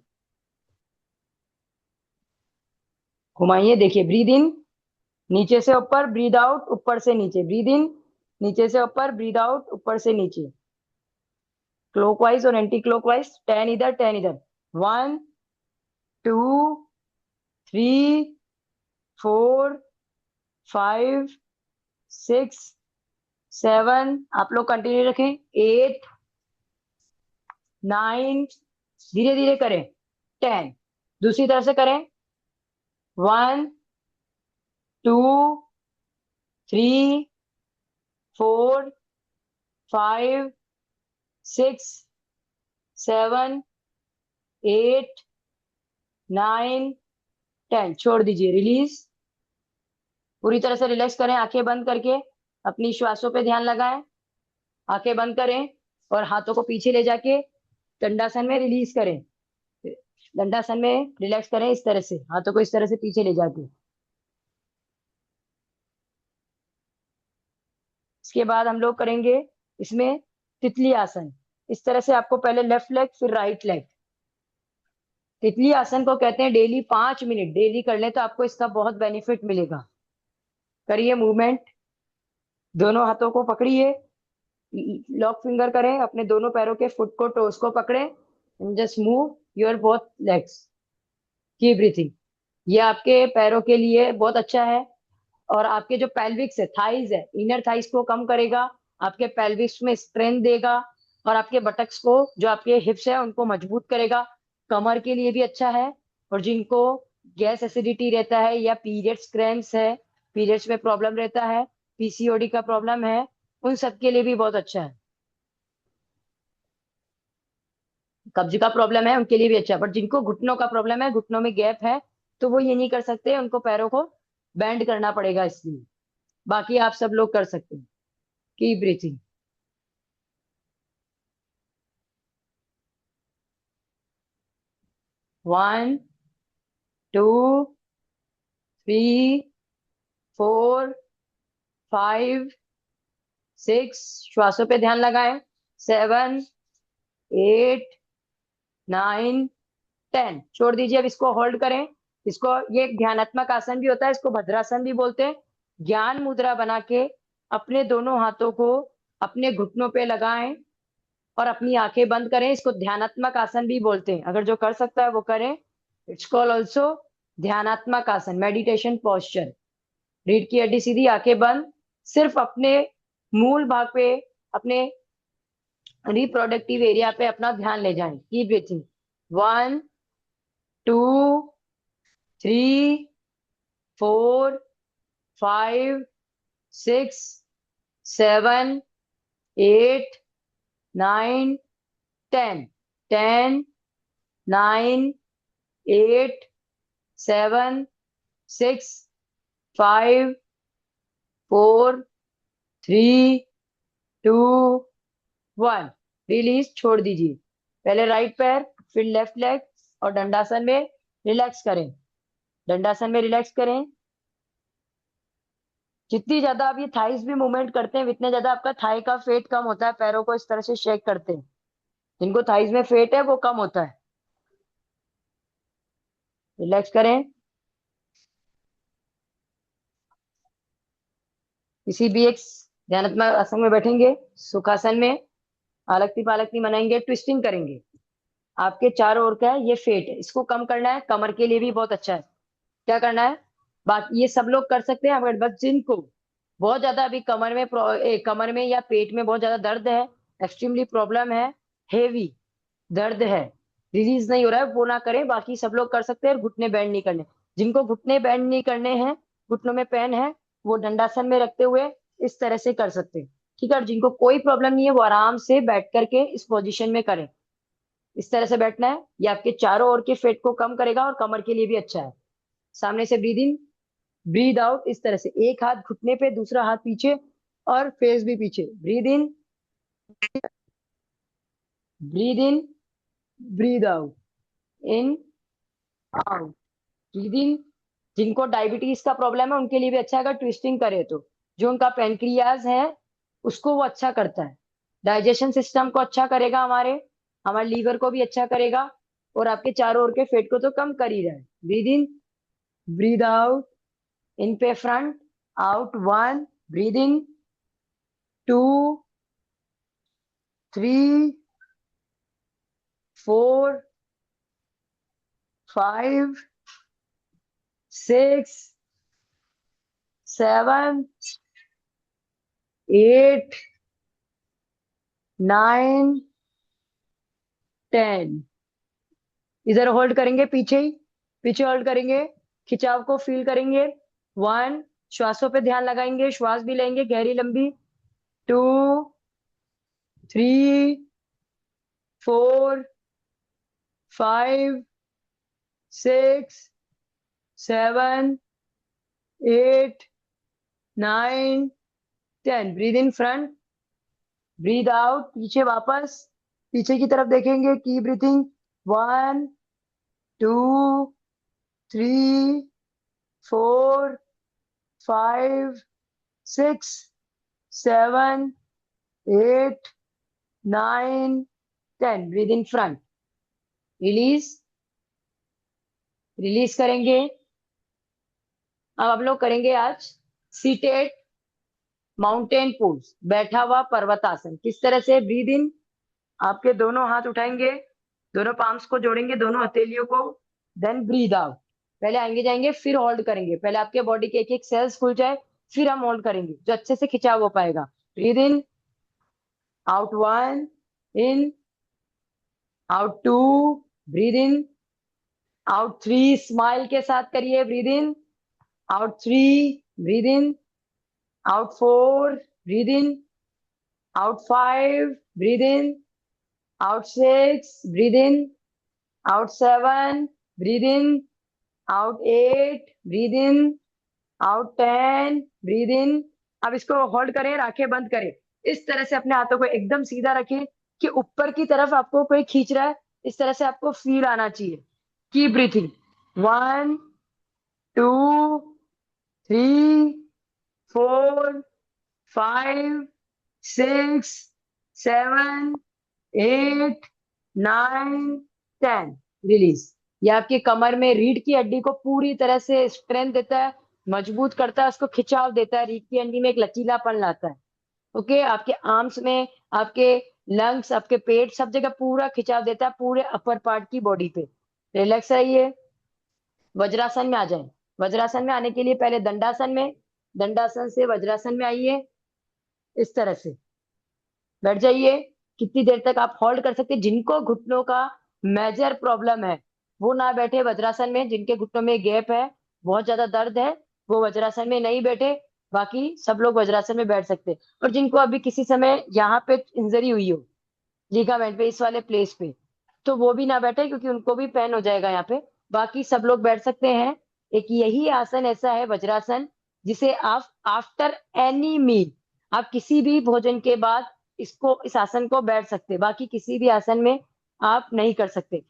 घुमाइए, देखिए ब्रीद इन, नीचे से ऊपर, ब्रीद आउट, ऊपर से नीचे। ब्रीद इन, नीचे से ऊपर, ब्रीद आउट, ऊपर से नीचे। क्लॉकवाइज और एंटी क्लॉकवाइज, 10 इधर 10 इधर। 1 2 3 4 5 6 7, आप लोग कंटिन्यू रखें। 8 9, धीरे धीरे करें। 10, दूसरी तरफ से करें। 1 2 3 4 5 6 7 8 9 10, छोड़ दीजिए, रिलीज। पूरी तरह से रिलैक्स करें, आंखें बंद करके अपनी श्वासों पे ध्यान लगाएं। आंखें बंद करें और हाथों को पीछे ले जाके दंडासन में रिलीज करें। दंडासन में रिलैक्स करें, इस तरह से हाथों को इस तरह से पीछे ले जाके। इसके बाद हम लोग करेंगे इसमें तितली आसन। इस तरह से आपको पहले लेफ्ट लेग फिर राइट लेग। तितली आसन को कहते हैं डेली 5 मिनट डेली कर लें तो आपको इसका बहुत बेनिफिट मिलेगा। करिए मूवमेंट, दोनों हाथों को पकड़िए, लॉक फिंगर करें, अपने दोनों पैरों के फुट को, टोस को पकड़ें and just move your both legs. Keep breathing. ये आपके पैरों के लिए बहुत अच्छा है और आपके जो पेल्विक्स है, थाइज है, इनर थाइज को कम करेगा, आपके पेल्विक्स में स्ट्रेंथ देगा और आपके बटक्स को, जो आपके हिप्स है, उनको मजबूत करेगा। कमर के लिए भी अच्छा है। और जिनको गैस एसिडिटी रहता है या पीरियड्स क्रैम्प्स है, पीरियड्स में प्रॉब्लम रहता है, पीसीओडी का प्रॉब्लम है, उन सब के लिए भी बहुत अच्छा है। कब्ज का प्रॉब्लम है उनके लिए भी अच्छा है। बट जिनको घुटनों का प्रॉब्लम है, घुटनों में गैप है, तो वो ये नहीं कर सकते, उनको पैरों को बेंड करना पड़ेगा इसलिए। बाकी आप सब लोग कर सकते हैं। Keep breathing. 1 2 3 4 5 6, श्वासों पे ध्यान लगाएं। 7 8 9 10, छोड़ दीजिए। अब इसको होल्ड करें। इसको, ये एक ध्यानात्मक आसन भी होता है, इसको भद्रासन भी बोलते हैं। ज्ञान मुद्रा बना के अपने दोनों हाथों को अपने घुटनों पे लगाएं और अपनी आंखें बंद करें। इसको ध्यानात्मक आसन भी बोलते हैं, अगर जो कर सकता है वो करें। इट्स कॉल ऑल्सो ध्यानात्मक आसन, मेडिटेशन पोस्चर। रीढ़ की हड्डी सीधी, आंखें बंद, सिर्फ अपने मूल भाग पे, अपने रिप्रोडक्टिव एरिया पे अपना ध्यान ले जाएं। Keep breathing. 1 2 3 4 5 6 7 8 9 10, 10 9 8 7 6 5 4 3 2 1, रिलीज, छोड़ दीजिए। पहले राइट पैर फिर लेफ्ट लेग और दंडासन में रिलैक्स करें। दंडासन में रिलैक्स करें। जितनी ज्यादा आप ये थाइस भी मूवमेंट करते हैं, उतने ज्यादा आपका थाई का फेट कम होता है। पैरों को इस तरह से शेक करते हैं, जिनको थाइस में फेट है वो कम होता है। रिलैक्स करें। किसी भी एक ध्यानात्मक आसन में बैठेंगे, सुखासन में आलक्ति पालक्ति बनाएंगे, ट्विस्टिंग करेंगे। आपके चारों ओर का है ये फेट है, इसको कम करना है। कमर के लिए भी बहुत अच्छा है। क्या करना है, बाकी ये सब लोग कर सकते हैं, अगर बस जिनको बहुत ज्यादा अभी कमर में कमर में या पेट में बहुत ज्यादा दर्द है, एक्सट्रीमली प्रॉब्लम है, हेवी दर्द है, रिलीज नहीं हो रहा है, वो ना करें। बाकी सब लोग कर सकते हैं, घुटने बैंड नहीं करने। जिनको घुटने बेंड नहीं करने हैं, घुटनों में पेन है, वो दंडासन में रखते हुए इस तरह से कर सकते हैं। ठीक है, और जिनको कोई प्रॉब्लम नहीं है वो आराम से बैठ करके इस पोजीशन में करें। इस तरह से बैठना है, ये आपके चारों ओर के फेट को कम करेगा और कमर के लिए भी अच्छा है। सामने से ब्रीद इन, ब्रीद आउट, इस तरह से एक हाथ घुटने पे, दूसरा हाथ पीछे और फेस भी पीछे। Breathe in, breathe in, breathe out, in, out, breathe in. जिनको डायबिटीज का प्रॉब्लम है उनके लिए भी अच्छा है, अगर ट्विस्टिंग करे तो। जो उनका पेनक्रियाज है उसको वो अच्छा करता है, डाइजेशन सिस्टम को अच्छा करेगा, हमारे हमारे लीवर को भी अच्छा करेगा, और आपके चारों ओर के फेट को तो कम कर ही रहा है। ब्रीद इन, ब्रीद आउट, इन पे फ्रंट, आउट 1, ब्रीद इन 2, 3, 4, 5, 6, 7, 8, 9, 10। इधर होल्ड करेंगे, पीछे ही, पीछे होल्ड करेंगे, खिंचाव को फील करेंगे। 1, श्वासों पे ध्यान लगाएंगे, श्वास भी लेंगे गहरी लंबी। 2, 3, 4, 5, 6, 7, 8, 9, 10। Breathe in front, breathe out पीछे वापस, पीछे की तरफ देखेंगे, की breathing. 1, 2, 3, 4, 5, 6, 7, 8, 9, 10। Breathe in front, release, release करेंगे। अब आप लोग करेंगे आज सीटेड माउंटेन पोज, बैठा हुआ पर्वतासन। किस तरह से? ब्रीद इन, आपके दोनों हाथ उठाएंगे, दोनों पाम्स को जोड़ेंगे, दोनों हथेलियों को। देन ब्रीद आउट, पहले आएंगे जाएंगे फिर होल्ड करेंगे, पहले आपके बॉडी के एक एक सेल्स खुल जाए फिर हम होल्ड करेंगे, जो अच्छे से खिंचाव हो पाएगा। Breathe in, out 1, in, out 2, breathe in, out 3, smile के साथ करिए। Breathe in, out 3, breathe in, out 4, breathe in, out 5, breathe in, out 6, breathe in, out 7, breathe in, out 8, breathe in, out 10, breathe in. अब इसको होल्ड करें, आंखें बंद करें, इस तरह से अपने हाथों को एकदम सीधा रखें कि ऊपर की तरफ आपको कोई खींच रहा है, इस तरह से आपको फील आना चाहिए। Keep breathing. 1, 2, 3, 4, 5, 6, 7, 8, 9, 10। रिलीज। ये आपकी कमर में रीढ़ की हड्डी को पूरी तरह से स्ट्रेंथ देता है, मजबूत करता है, उसको खिंचाव देता है, रीढ़ की हड्डी में एक लचीलापन लाता है। ओके, आपके आर्म्स में, आपके लंग्स, आपके पेट, सब जगह पूरा खिंचाव देता है, पूरे अपर पार्ट की बॉडी पे। रिलैक्स रहिए। वज्रासन में आ जाए। वज्रासन में आने के लिए पहले दंडासन में, दंडासन से वज्रासन में आइए, इस तरह से बैठ जाइए। कितनी देर तक आप होल्ड कर सकते हैं? जिनको घुटनों का मेजर प्रॉब्लम है वो ना बैठे वज्रासन में, जिनके घुटनों में गैप है, बहुत ज्यादा दर्द है, वो वज्रासन में नहीं बैठे। बाकी सब लोग वज्रासन में बैठ सकते हैं। और जिनको अभी किसी समय यहाँ पे इंजरी हुई हो, लिगामेंट पे, इस वाले प्लेस पे, तो वो भी ना बैठे क्योंकि उनको भी पेन हो जाएगा यहाँ पे। बाकी सब लोग बैठ सकते हैं। एक यही आसन ऐसा है वज्रासन, जिसे आप आफ्टर एनी मील, आप किसी भी भोजन के बाद इसको, इस आसन को बैठ सकते, बाकी किसी भी आसन में आप नहीं कर सकते।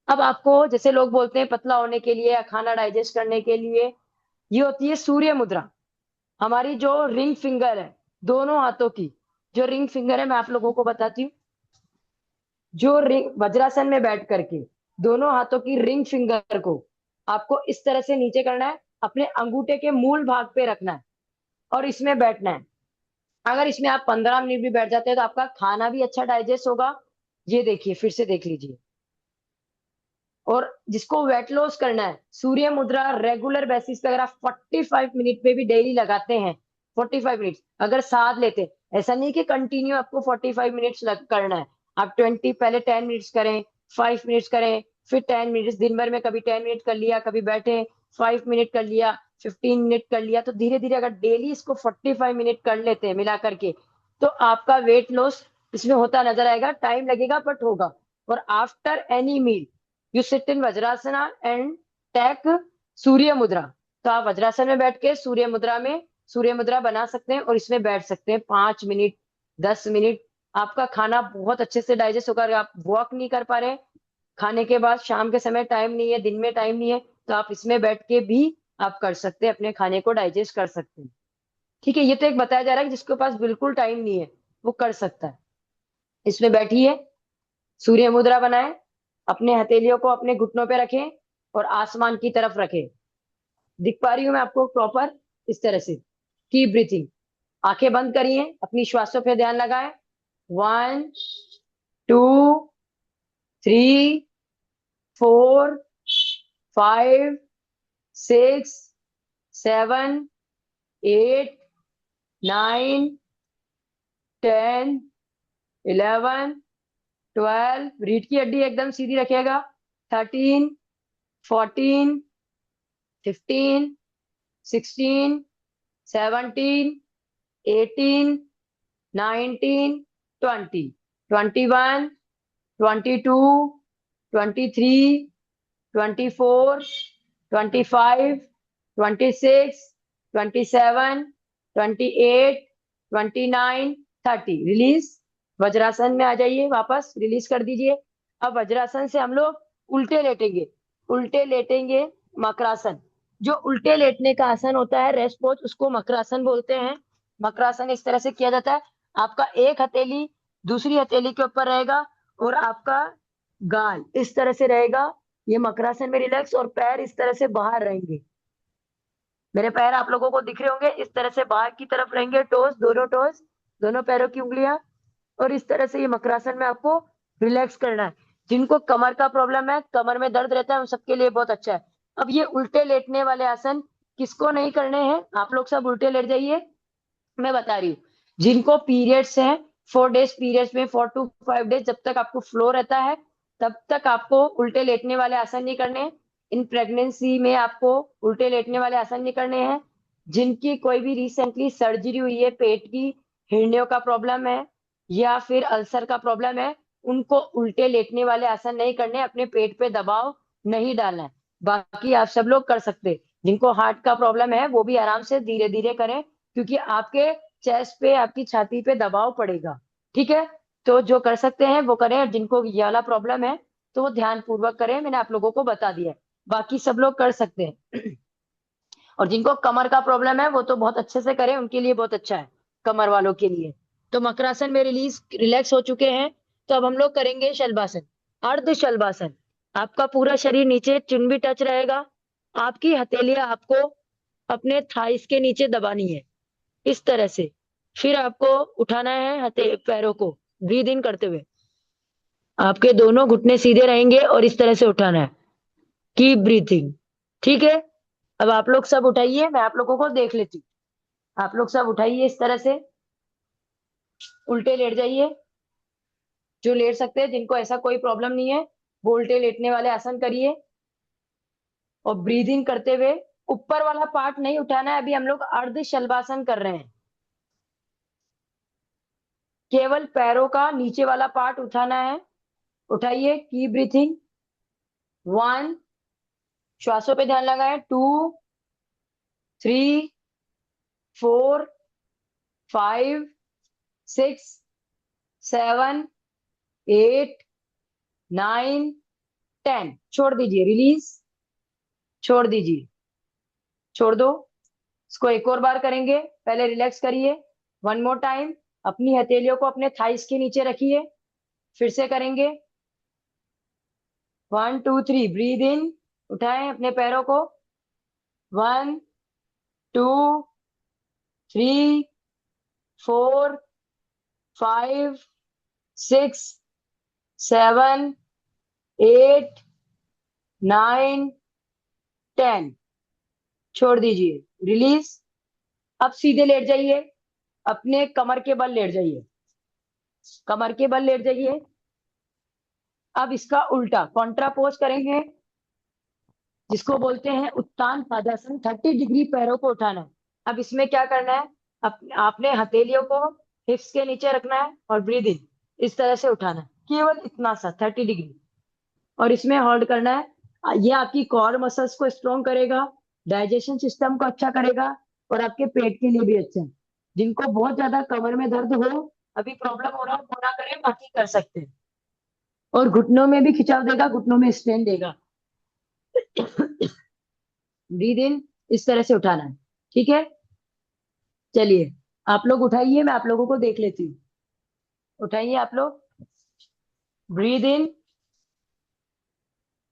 अब आपको, जैसे लोग बोलते हैं पतला होने के लिए या खाना डाइजेस्ट करने के लिए, ये होती है सूर्य मुद्रा। हमारी जो रिंग फिंगर है, दोनों हाथों की जो रिंग फिंगर है, मैं आप लोगों को बताती हूँ। जो रिंग वज्रासन में बैठ करके दोनों हाथों की रिंग फिंगर को आपको इस तरह से नीचे करना है, अपने अंगूठे के मूल भाग पे रखना है और इसमें बैठना है। अगर इसमें आप 15 मिनट भी बैठ जाते हैं तो आपका खाना भी अच्छा डाइजेस्ट होगा। ये देखिए, फिर से देख लीजिए। और जिसको वेट लॉस करना है, सूर्य मुद्रा रेगुलर बेसिस पे अगर आप 45 मिनट पे भी डेली लगाते हैं, 45 मिनट अगर साथ लेते हैं, ऐसा नहीं कि कंटिन्यू आपको 45 मिनट्स करना है। आप 20, पहले 10 मिनट्स करें, 5 मिनट्स करें, फिर 10 मिनट्स, दिन भर में कभी 10 मिनट कर लिया, कभी बैठे, 5 मिनट कर लिया, 15 मिनट कर लिया, तो धीरे धीरे अगर डेली इसको 45 मिनट कर लेते हैं मिला करके, तो आपका वेट लॉस इसमें होता नजर आएगा। टाइम लगेगा बट होगा। और after any meal you sit in Vajrasana and take Surya mudra. तो आप वज्रासन में बैठ के सूर्य मुद्रा बना सकते हैं और इसमें बैठ सकते हैं 5 मिनट, 10 मिनट। आपका खाना बहुत अच्छे से डाइजेस्ट होगा। अगर आप वॉक नहीं कर पा रहे खाने के बाद, शाम के समय टाइम नहीं है, दिन में टाइम नहीं है, तो आप इसमें बैठ के भी आप कर सकते हैं, अपने खाने को डाइजेस्ट कर सकते हैं। ठीक है, ये तो एक बताया जा रहा है कि जिसके पास बिल्कुल टाइम नहीं है वो कर सकता है। इसमें बैठिए, सूर्य मुद्रा बनाएं, अपने हथेलियों को अपने घुटनों पे रखें और आसमान की तरफ रखें। दिख पा रही हूँ मैं आपको प्रॉपर? इस तरह से कीप ब्रीथिंग। आंखें बंद करिए, अपनी श्वासों पे ध्यान लगाएं। 1 2 3 4 5 6 7 8 9 10 11 12। रीढ़ की हड्डी एकदम सीधी रखिएगा। 13 14 15 16 17 18 19 20 21 22 23 24 25 26 27 28 29 30। रिलीज। वज्रासन में आ जाइए, वापस रिलीज कर दीजिए। अब वज्रासन से हम लोग उल्टे लेटेंगे। उल्टे लेटेंगे, मकरासन। जो उल्टे लेटने का आसन होता है, रेस्ट पोज, उसको मकरासन बोलते हैं। मकरासन इस तरह से किया जाता है। आपका एक हथेली दूसरी हथेली के ऊपर रहेगा और आपका गाल इस तरह से रहेगा। ये मकरासन में रिलैक्स, और पैर इस तरह से बाहर रहेंगे। मेरे पैर आप लोगों को दिख रहे होंगे, इस तरह से बाहर की तरफ रहेंगे। टोस, दोनों पैरों की उंगलियां। और इस तरह से ये मकरासन में आपको रिलैक्स करना है। जिनको कमर का प्रॉब्लम है, कमर में दर्द रहता है, उन सबके लिए बहुत अच्छा है। अब ये उल्टे लेटने वाले आसन किसको नहीं करने हैं? आप लोग सब उल्टे लेट जाइए, मैं बता रही हूँ। जिनको पीरियड्स हैं, 4 डेज पीरियड्स में 4 to 5 डेज जब तक आपको फ्लो रहता है, तब तक आपको उल्टे लेटने वाले आसन नहीं करने हैं। इन प्रेगनेंसी में आपको उल्टे लेटने वाले आसन नहीं करने हैं। जिनकी कोई भी रिसेंटली सर्जरी हुई है, पेट की हिरनियों का प्रॉब्लम है या फिर अल्सर का प्रॉब्लम है, उनको उल्टे लेटने वाले आसन नहीं करने, अपने पेट पे दबाव नहीं डालना है। बाकी आप सब लोग कर सकते हैं। जिनको हार्ट का प्रॉब्लम है वो भी आराम से धीरे धीरे करें, क्योंकि आपके चेस्ट पे, आपकी छाती पे दबाव पड़ेगा। ठीक है, तो जो कर सकते हैं वो करें, और जिनको ये वाला प्रॉब्लम है तो वो ध्यान पूर्वक करें। मैंने आप लोगों को बता दिया है, बाकी सब लोग कर सकते हैं। और जिनको कमर का प्रॉब्लम है वो तो बहुत अच्छे से करें, उनके लिए बहुत अच्छा है, कमर वालों के लिए। तो मकरासन में रिलैक्स हो चुके हैं। तो अब हम लोग करेंगे शलभासन, अर्ध शलभासन। आपका पूरा शरीर नीचे चुन भी टच रहेगा। आपकी हथेलियां आपको अपने थाइस के नीचे दबानी है, इस तरह से। फिर आपको उठाना है हथे पैरों को, ब्रीद इन करते हुए। आपके दोनों घुटने सीधे रहेंगे और इस तरह से उठाना है। Keep breathing. ठीक है, अब आप लोग सब उठाइए, मैं आप लोगों को देख लेती हूँ। आप लोग सब उठाइए इस तरह से, उल्टे लेट जाइए। जो लेट सकते हैं, जिनको ऐसा कोई प्रॉब्लम नहीं है, वो उल्टे लेटने वाले आसन करिए। और ब्रीद इन करते हुए ऊपर वाला पार्ट नहीं उठाना है। अभी हम लोग अर्ध शलभासन कर रहे हैं, केवल पैरों का नीचे वाला पार्ट उठाना है। उठाइए, की ब्रीथिंग। 1, श्वासों पे ध्यान लगाएं। 2 3 4 5 6 7 8 9 10। छोड़ दीजिए, रिलीज। छोड़ दीजिए, छोड़ दो। इसको एक और बार करेंगे, पहले रिलैक्स करिए। 1 more टाइम। अपनी हथेलियों को अपने थाइस के नीचे रखिए। फिर से करेंगे। 1 2 3, ब्रीद इन। उठाएं अपने पैरों को। 1 2 3 4 5 6 7 8 9 10। छोड़ दीजिए, रिलीज। अब सीधे लेट जाइए, अपने कमर के बल लेट जाइए। कमर के बल लेट जाइए। अब इसका उल्टा कॉन्ट्रा पोज करेंगे। जिसको बोलते हैं उत्तान पादासन। 30 डिग्री पैरों को उठाना है। अब इसमें क्या करना है, आपने हथेलियों को हिप्स के नीचे रखना है और ब्रीद इन इस तरह से उठाना है, केवल इतना सा 30 डिग्री। और इसमें होल्ड करना है। ये आपकी कोर मसल्स को स्ट्रॉन्ग करेगा, डाइजेशन सिस्टम को अच्छा करेगा और आपके पेट के लिए भी अच्छा है। जिनको बहुत ज्यादा कमर में दर्द हो, अभी प्रॉब्लम हो रहा हो, वो ना करें, बाकी कर सकते हैं। और घुटनों में भी खिंचाव देगा, घुटनों में स्ट्रेन देगा। ब्रीद इन इस तरह से उठाना है, ठीक है। चलिए आप लोग उठाइए, मैं आप लोगों को देख लेती हूँ। उठाइए आप लोग, ब्रीद इन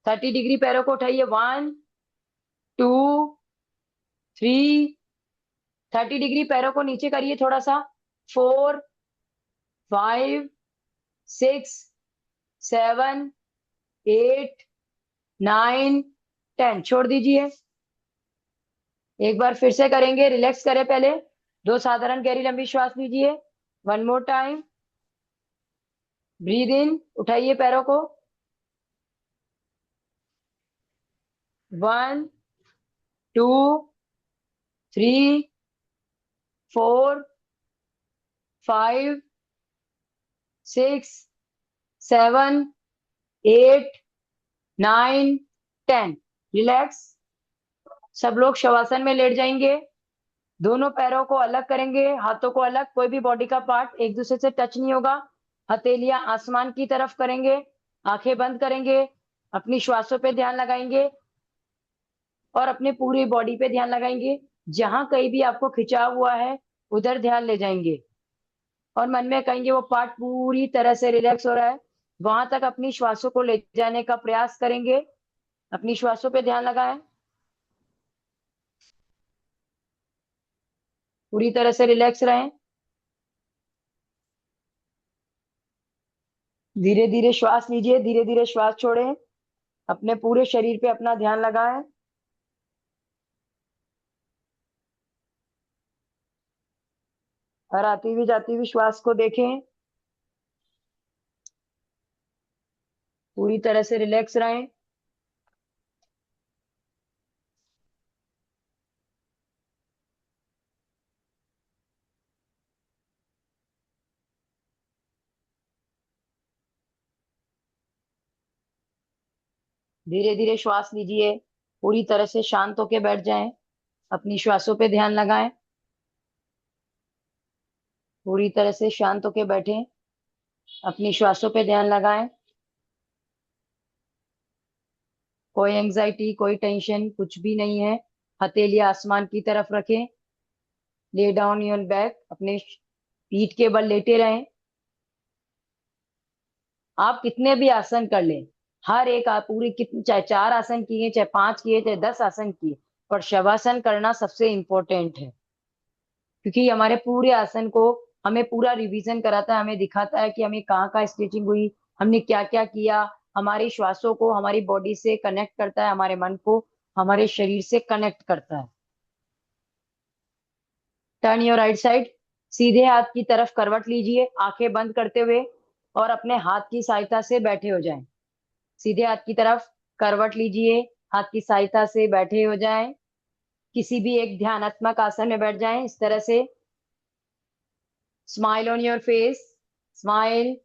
30 डिग्री पैरों को उठाइए। 1 2 3। 30 डिग्री पैरों को नीचे करिए थोड़ा सा। 4 5 6 7 8 9 10 छोड़ दीजिए। एक बार फिर से करेंगे, रिलैक्स करें पहले। 2 साधारण गहरी लंबी श्वास लीजिए। 1 मोर टाइम, ब्रीद इन, उठाइए पैरों को। 1 2 3 4 5 6 7 8 9 10। रिलैक्स। सब लोग शवासन में लेट जाएंगे। दोनों पैरों को अलग करेंगे, हाथों को अलग, कोई भी बॉडी का पार्ट एक दूसरे से टच नहीं होगा। हथेलियां आसमान की तरफ करेंगे, आंखें बंद करेंगे, अपनी श्वासों पे ध्यान लगाएंगे और अपने पूरी बॉडी पे ध्यान लगाएंगे। जहां कहीं भी आपको खिंचाव हुआ है उधर ध्यान ले जाएंगे और मन में कहेंगे वो पार्ट पूरी तरह से रिलैक्स हो रहा है। वहां तक अपनी श्वासों को ले जाने का प्रयास करेंगे। अपनी श्वासों पे ध्यान लगाएं, पूरी तरह से रिलैक्स रहें। धीरे धीरे श्वास लीजिए, धीरे धीरे श्वास छोड़ें। अपने पूरे शरीर पे अपना ध्यान लगाएं। और आती हुई जाती हुई श्वास को देखें। पूरी तरह से रिलैक्स रहें। धीरे धीरे श्वास लीजिए, पूरी तरह से शांत होके बैठ जाएं। अपनी श्वासों पे ध्यान लगाएं। पूरी तरह से शांत होके बैठें, अपनी श्वासों पे ध्यान लगाएं। कोई एंजाइटी, कोई टेंशन कुछ भी नहीं है। हथेली आसमान की तरफ रखें। ले डाउन योर बैक, अपने पीठ के बल लेटे रहें। आप कितने भी आसन कर लें, हर एक आप पूरी कितने, चाहे 4 आसन किए, चाहे 5 किए, चाहे 10 आसन किए, पर शवासन करना सबसे इंपॉर्टेंट है। क्योंकि हमारे पूरे आसन को हमें पूरा रिवीजन कराता है, हमें दिखाता है कि हमें कहाँ कहाँ स्ट्रेचिंग हुई, हमने क्या क्या किया। हमारी श्वासों को हमारी बॉडी से कनेक्ट करता है, हमारे मन को हमारे शरीर से कनेक्ट करता है। Turn your right side. सीधे हाथ की तरफ करवट लीजिए, आंखें बंद करते हुए, और अपने हाथ की सहायता से बैठे हो जाएं। सीधे हाथ की तरफ करवट लीजिए, हाथ की सहायता से बैठे हो जाएं। किसी भी एक ध्यानात्मक आसन में बैठ जाएं इस तरह से। Smile on your face, smile.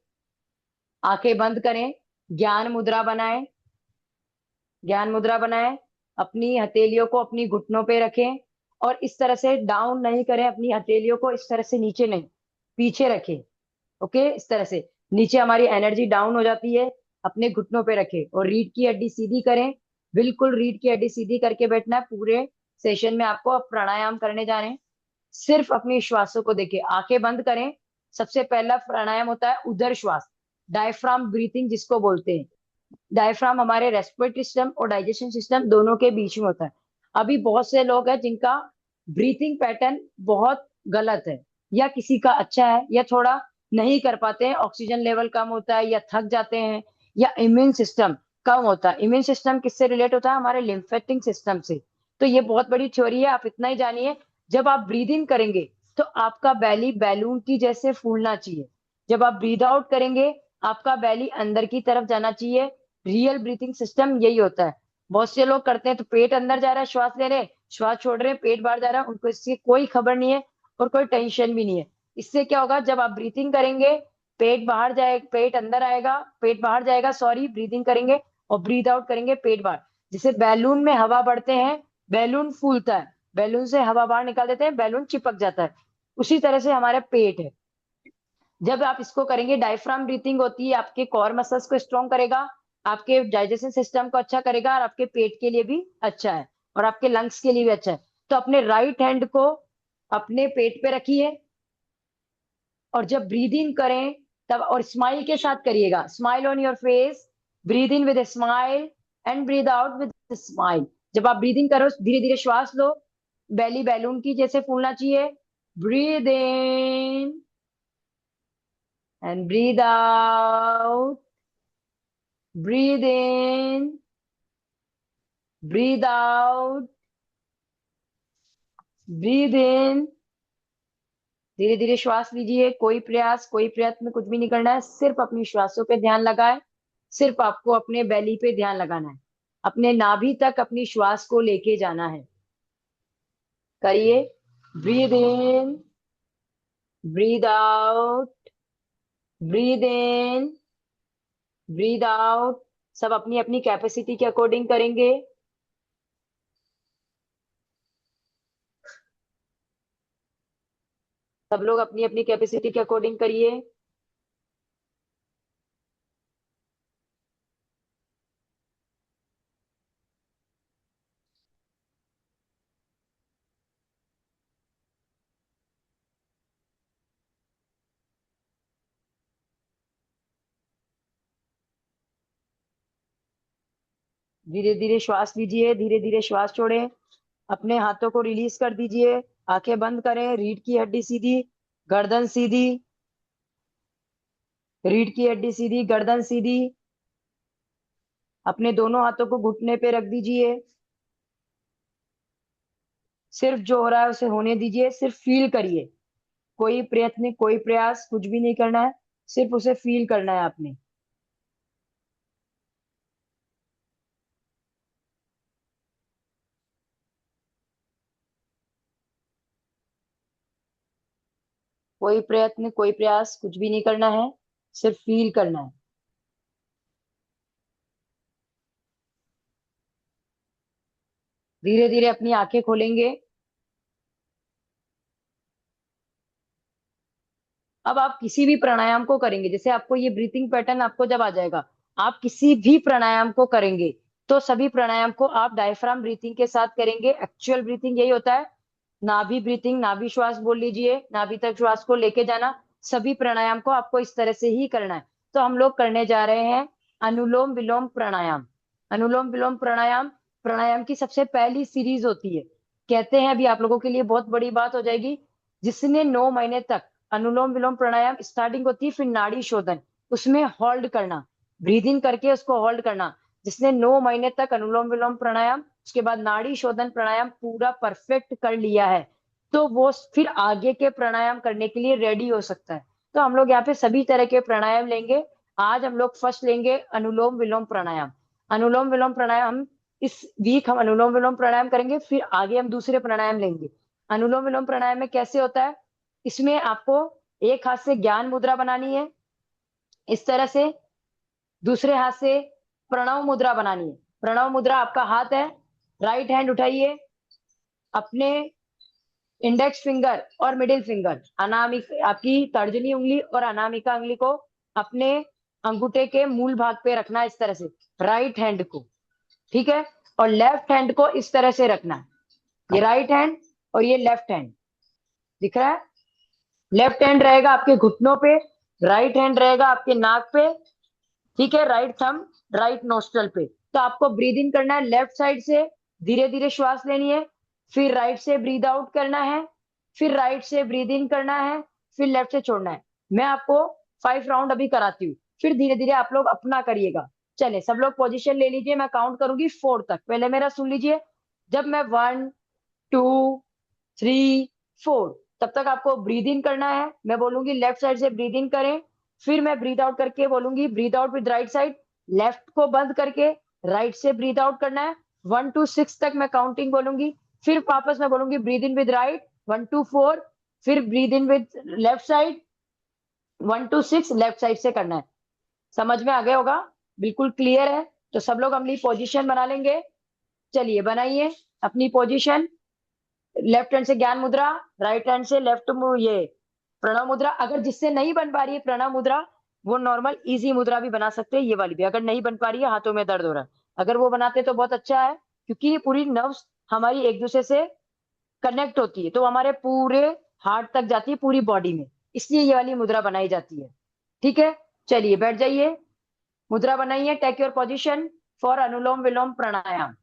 आंखें बंद करें, ज्ञान मुद्रा बनाएं। ज्ञान मुद्रा बनाएं। अपनी हथेलियों को अपनी घुटनों पे रखें और इस तरह से डाउन नहीं करें, अपनी हथेलियों को इस तरह से नीचे नहीं, पीछे रखें। ओके, इस तरह से नीचे हमारी एनर्जी डाउन हो जाती है। अपने घुटनों पे रखें और रीढ़ की हड्डी सीधी करें। बिल्कुल रीढ़ की हड्डी सीधी करके बैठना है। पूरे सेशन में आपको अब प्राणायाम करने जा रहे हैं। सिर्फ अपनी श्वासों को देखिए, आंखें बंद करें। सबसे पहला प्राणायाम होता है उदर श्वास, डायफ्राम ब्रीथिंग जिसको बोलते हैं। डायफ्राम हमारे रेस्पिरेटरी सिस्टम और डाइजेशन सिस्टम दोनों के बीच में होता है। अभी बहुत से लोग हैं जिनका ब्रीथिंग पैटर्न बहुत गलत है, या किसी का अच्छा है, या थोड़ा नहीं कर पाते हैं, ऑक्सीजन लेवल कम होता है, या थक जाते हैं, या इम्यून सिस्टम कम होता है। इम्यून सिस्टम किससे रिलेट होता है? हमारे लिम्फेटिक सिस्टम से। तो ये बहुत बड़ी थ्योरी है, आप इतना ही जानिए। जब आप ब्रीद इन करेंगे तो आपका बैली बैलून की जैसे फूलना चाहिए। जब आप ब्रीद आउट करेंगे आपका बैली अंदर की तरफ जाना चाहिए। रियल ब्रीथिंग सिस्टम यही होता है। बहुत से लोग करते हैं तो पेट अंदर जा रहा है, श्वास ले रहे हैं, श्वास छोड़ रहे हैं, पेट बाहर जा रहा है, उनको इसकी कोई खबर नहीं है और कोई टेंशन भी नहीं है। इससे क्या होगा, जब आप ब्रीथिंग करेंगे, पेट बाहर जाए, पेट अंदर आएगा, पेट बाहर जाएगा, सॉरी, ब्रीथिंग करेंगे और ब्रीथ आउट करेंगे, पेट बाहर। जैसे बैलून में हवा बढ़ते हैं, बैलून फूलता है, बैलून से हवा बाहर निकाल देते हैं, बैलून चिपक जाता है। उसी तरह से हमारा पेट है। जब आप इसको करेंगे, डायफ्राम ब्रीथिंग होती है, आपके कोर मसल्स को स्ट्रॉन्ग करेगा, आपके डाइजेशन सिस्टम को अच्छा करेगा, और आपके पेट के लिए भी अच्छा है, और आपके लंग्स के लिए भी अच्छा है। तो अपने राइट हैंड को अपने पेट पे रखिए, और जब ब्रीद इन करें तब, और स्माइल के साथ करिएगा, smile on your face, breathe in with a smile and breathe out with smile. जब आप ब्रीद इन करो, धीरे धीरे श्वास लो, बेली बैलून की जैसे फूलना चाहिए। Breathe in and breathe out, breathe in, breathe out, breathe in। धीरे धीरे श्वास लीजिए, कोई प्रयास, कोई प्रयत्न, कुछ भी नहीं करना है, सिर्फ अपनी श्वासों पे ध्यान लगाए। सिर्फ आपको अपने बेली पे ध्यान लगाना है, अपने नाभि तक अपनी श्वास को लेके जाना है। करिए, breathe in, breathe out, breathe in, breathe out. सब अपनी अपनी कैपेसिटी के अकॉर्डिंग करेंगे। सब लोग अपनी अपनी कैपेसिटी के अकॉर्डिंग करिए। धीरे धीरे श्वास लीजिए, धीरे धीरे श्वास छोड़ें, अपने हाथों को रिलीज कर दीजिए, आंखें बंद करें, रीढ़ की हड्डी सीधी, गर्दन सीधी, रीढ़ की हड्डी सीधी, गर्दन सीधी। अपने दोनों हाथों को घुटने पे रख दीजिए, सिर्फ जो हो रहा है उसे होने दीजिए, सिर्फ फील करिए। कोई प्रयत्न, कोई प्रयास, कुछ भी नहीं करना है, सिर्फ उसे फील करना है आपने। कोई प्रयत्न, कोई प्रयास, कुछ भी नहीं करना है, सिर्फ फील करना है। धीरे धीरे अपनी आंखें खोलेंगे। अब आप किसी भी प्राणायाम को करेंगे, जैसे आपको ये ब्रीथिंग पैटर्न आपको जब आ जाएगा, आप किसी भी प्राणायाम को करेंगे, तो सभी प्राणायाम को आप डायफ्राम ब्रीथिंग के साथ करेंगे। एक्चुअल ब्रीथिंग यही होता है, नाभि ब्रीथिंग, नाभि श्वास बोल लीजिए, नाभि तक श्वास को लेके जाना। सभी प्राणायाम को आपको इस तरह से ही करना है। तो हम लोग करने जा रहे हैं अनुलोम विलोम प्राणायाम। अनुलोम विलोम प्राणायाम प्राणायाम की सबसे पहली सीरीज होती है। कहते हैं, अभी आप लोगों के लिए बहुत बड़ी बात हो जाएगी, जिसने 9 महीने तक अनुलोम विलोम प्राणायाम स्टार्टिंग होती है, फिर नाड़ी शोधन, उसमें होल्ड करना, ब्रीद इन करके उसको होल्ड करना। जिसने 9 महीने तक अनुलोम विलोम प्राणायाम, उसके बाद नाड़ी शोधन प्राणायाम पूरा परफेक्ट कर लिया है, तो वो फिर आगे के प्राणायाम करने के लिए रेडी हो सकता है। तो हम लोग यहाँ पे सभी तरह के प्राणायाम लेंगे। आज हम लोग फर्स्ट लेंगे अनुलोम विलोम प्राणायाम। अनुलोम विलोम प्राणायाम हम इस वीक हम अनुलोम विलोम प्राणायाम करेंगे, फिर आगे हम दूसरे प्राणायाम लेंगे। अनुलोम विलोम प्राणायाम में कैसे होता है, इसमें आपको एक हाथ से ज्ञान मुद्रा बनानी है, इस तरह से, दूसरे हाथ से प्रणव मुद्रा बनानी है। प्रणव मुद्रा, आपका हाथ है, राइट हैंड उठाइए, अपने इंडेक्स फिंगर और मिडिल फिंगर, अनामिक आपकी तर्जनी उंगली और अनामिका उंगली को अपने अंगूठे के मूल भाग पे रखना है, इस तरह से, राइट हैंड को, ठीक है। और लेफ्ट हैंड को इस तरह से रखना है, ये राइट हैंड और ये लेफ्ट हैंड, दिख रहा है। लेफ्ट हैंड रहेगा आपके घुटनों पे, राइट हैंड रहेगा आपके नाक पे, ठीक है, राइट थंब राइट नोस्ट्रल पे। तो आपको ब्रीद इन करना है लेफ्ट साइड से, धीरे धीरे श्वास लेनी है, फिर राइट से ब्रीद आउट करना है, फिर राइट से ब्रीद इन करना है, फिर लेफ्ट से छोड़ना है। मैं आपको 5 राउंड अभी कराती हूँ, फिर धीरे धीरे आप लोग अपना करिएगा। चले, सब लोग पोजीशन ले लीजिए, मैं काउंट करूंगी 4 तक, पहले मेरा सुन लीजिए। जब मैं 1, 2, 3, 4, तब तक आपको ब्रीद इन करना है। मैं बोलूंगी लेफ्ट साइड से ब्रीद इन करें, फिर मैं ब्रीद आउट करके बोलूंगी breathe out with right side, left को बंद करके राइट से ब्रीथ आउट करना है। 1 to 6 तक मैं काउंटिंग बोलूंगी, फिर वापस मैं बोलूंगी breathe in with right 1 to 4, फिर breathe in with left side 1 to 6, left side से करना है। समझ में आ गया होगा, बिल्कुल क्लियर है। तो सब लोग अपनी पोजीशन बना लेंगे। चलिए बनाइए अपनी पोजीशन। लेफ्ट हैंड से ज्ञान मुद्रा, राइट हैंड से लेफ्ट ये प्रणव मुद्रा। अगर जिससे नहीं बन पा रही है प्रणव मुद्रा, वो नॉर्मल इजी मुद्रा भी बना सकते हैं, ये वाली भी। अगर नहीं बन पा रही है, हाथों में दर्द हो रहा है, अगर वो बनाते तो बहुत अच्छा है, क्योंकि ये पूरी नर्व्स हमारी एक दूसरे से कनेक्ट होती है, तो हमारे पूरे हार्ट तक जाती है, पूरी बॉडी में, इसलिए ये वाली मुद्रा बनाई जाती है। ठीक है, चलिए बैठ जाइए, मुद्रा बनाइए। टेक योर पोजिशन फॉर अनुलोम विलोम प्राणायाम।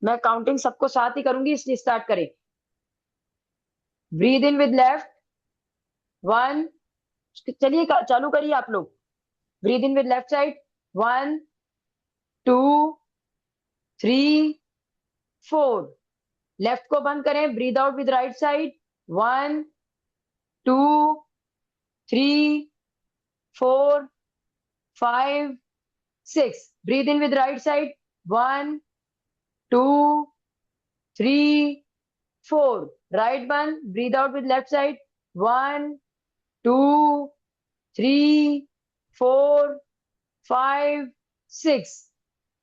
मैं काउंटिंग सबको साथ ही करूंगी, इसलिए स्टार्ट करें। ब्रीद इन विद लेफ्ट 1, चलिए चालू करिए आप लोग। Breathe in with left side 1 2 3 4। Left को बंद करें, breathe out with right side 1 2 3 4 5 6। Breathe in with right side 1 2 3 4। Right बंद, breathe out with left side 1 2 3 4 5 6।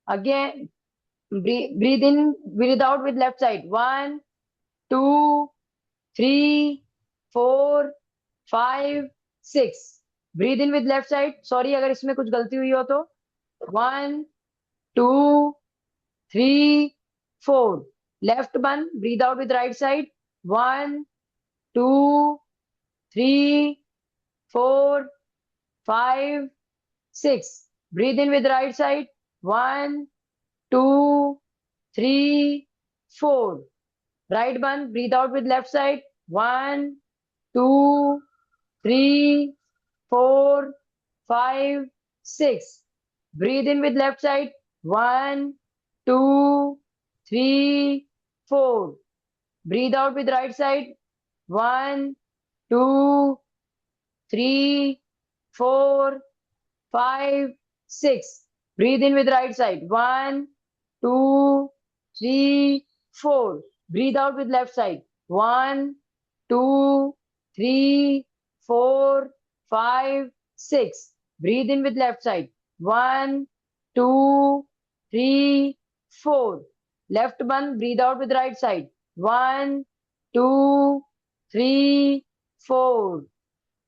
Again, breathe in, breathe out with left side. 1 2 3 4 5 6। Breathe in with left side. Sorry अगर इसमें कुछ गलती हुई हो तो। 1 2 3 4। लेफ्ट बंद, breathe out with right side 1 2 3 4 5 6। Breathe in with right side 1 2 3 4। Right बंद, breathe out with left side 1 2 3 4 5 6। Breathe in with left side 1 2 3 4। Breathe out with right side 1 2 3 4 5 6। Breathe in with right side 1 2 3 4। Breathe out with left side 1 2 3 4 5 6। Breathe in with left side 1 2 3 4। Left band, breathe out with right side 1 2 3 4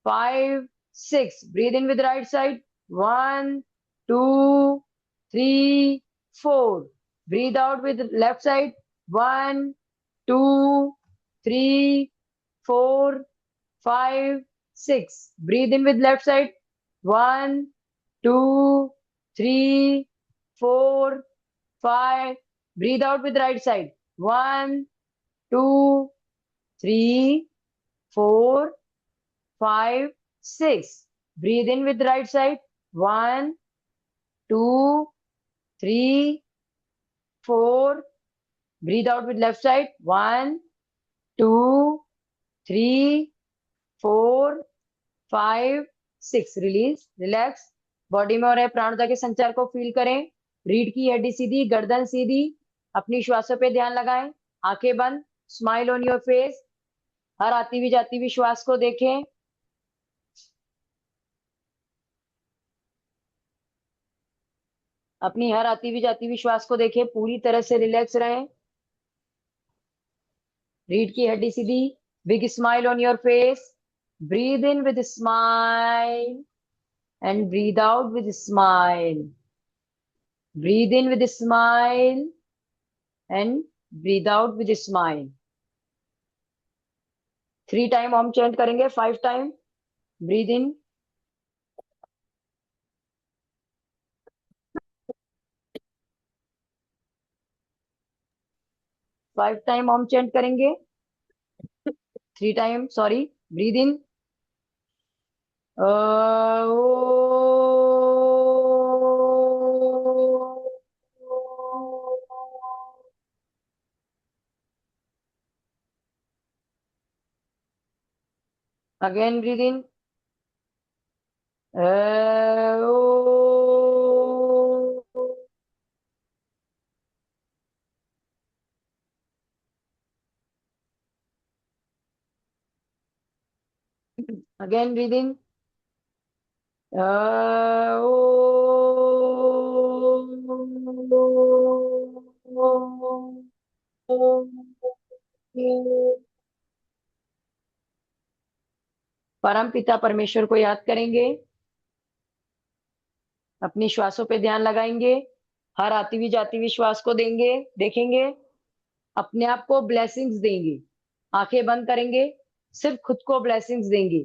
5 6। Breathe in with right side 1 2 3 4। Breathe out with left side 1 2 3 4 5 6। Breathe in with left side 1 2 3 4 5। Breathe out with right side 1 2 3 4 5 6। Breathe in with right side 1 2 3 4। Breathe out with left side 1 2 3 4 5 6। Release, relax. Body में हो रहे प्राणों के संचार को फील करें। रीढ़ की हड्डी सीधी, गर्दन सीधी। अपनी श्वासों पे ध्यान लगाएं। आंखें बंद, स्माइल ऑन योर फेस। हर आती हुई जाती हुई श्वास को देखें। अपनी हर आती हुई जाती हुई श्वास को देखें, पूरी तरह से रिलैक्स रहें। रीढ़ की हड्डी सीधी, big smile on your face. Breathe in with smile and breathe out with smile. Breathe in with smile and breathe out with smile. 3 time हम चेंट करेंगे, 5 टाइम। ब्रीद इन, 5 टाइम हम चेंट करेंगे। 3 time, sorry. Breathe in, again breathe in, again breathe इन। परम पिता परमेश्वर को याद करेंगे, अपनी श्वासों पे ध्यान लगाएंगे, हर आती हुई जाती हुई श्वास को देंगे, देखेंगे, अपने आप को ब्लेसिंग्स देंगे, आंखें बंद करेंगे, सिर्फ खुद को ब्लेसिंग्स देंगे,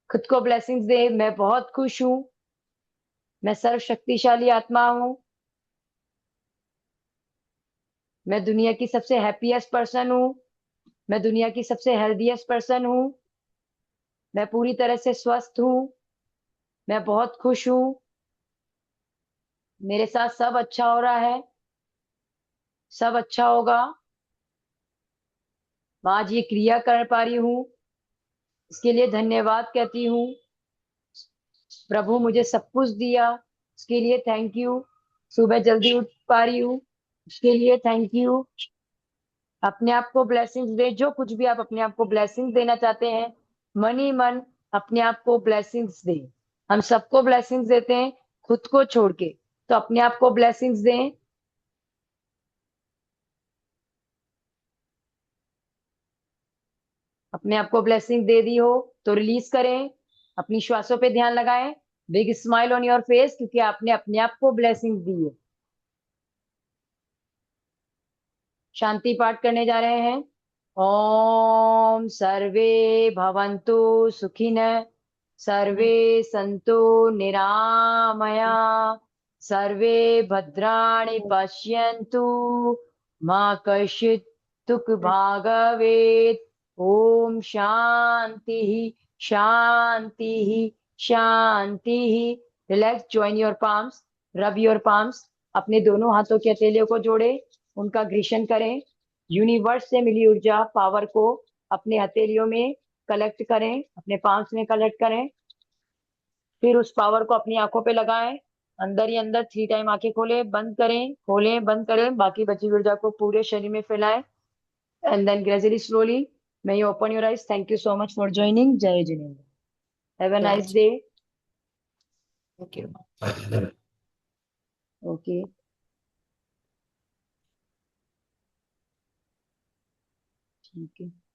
खुद को ब्लेसिंग्स दे। मैं बहुत खुश हूं, मैं सर्वशक्तिशाली आत्मा हूं, मैं दुनिया की सबसे हैप्पीएस्ट पर्सन हूं, मैं दुनिया की सबसे हेल्दीएस्ट पर्सन हूं, मैं पूरी तरह से स्वस्थ हूं, मैं बहुत खुश हूं, मेरे साथ सब अच्छा हो रहा है, सब अच्छा होगा। मैं आज ये क्रिया कर पा रही हूँ, इसके लिए धन्यवाद कहती हूँ। प्रभु मुझे सब कुछ दिया, उसके लिए थैंक यू। सुबह जल्दी उठ पा रही हूँ, उसके लिए थैंक यू। अपने आप को ब्लेसिंग्स दे, जो कुछ भी आप अपने आप को ब्लेसिंग्स देना चाहते हैं, मन ही मन अपने आप को ब्लेसिंग्स दे। हम सबको ब्लेसिंग्स देते हैं, खुद को छोड़ के, तो अपने आप को ब्लेसिंग्स दें। अपने आप को ब्लेसिंग दे दी हो तो रिलीज करें, अपनी श्वासों पे ध्यान लगाएं, big smile on your face, क्योंकि आपने अपने आप को ब्लेसिंग दी है। शांति पाठ करने जा रहे हैं। ओम सर्वे भवन्तु सुखिनः, सर्वे सन्तु निरामया, सर्वे भद्राणि पश्यन्तु, मा कश्चित् दुःख भाग् भवेत्। ओम शांति, शांति, शांति। Relax, join your palms, rub your palms. अपने दोनों हाथों के हथेलियों को जोड़े, उनका ग्रीशन करें। यूनिवर्स से मिली ऊर्जा, पावर को अपने हथेलियों में कलेक्ट करें, अपने पाम्स में कलेक्ट करें। फिर उस पावर को अपनी आंखों पे लगाएं, अंदर ही अंदर 3 टाइम आंखें खोलें, बंद करें, खोलें, बंद करें, बाकी बची हुई ऊर्जा को पूरे शरीर में फैलाएं। And then gradually slowly may you open your eyes. Thank you so much for joining. Jai Jinendra. Have a nice day. Thank you. Okay. ठीक है।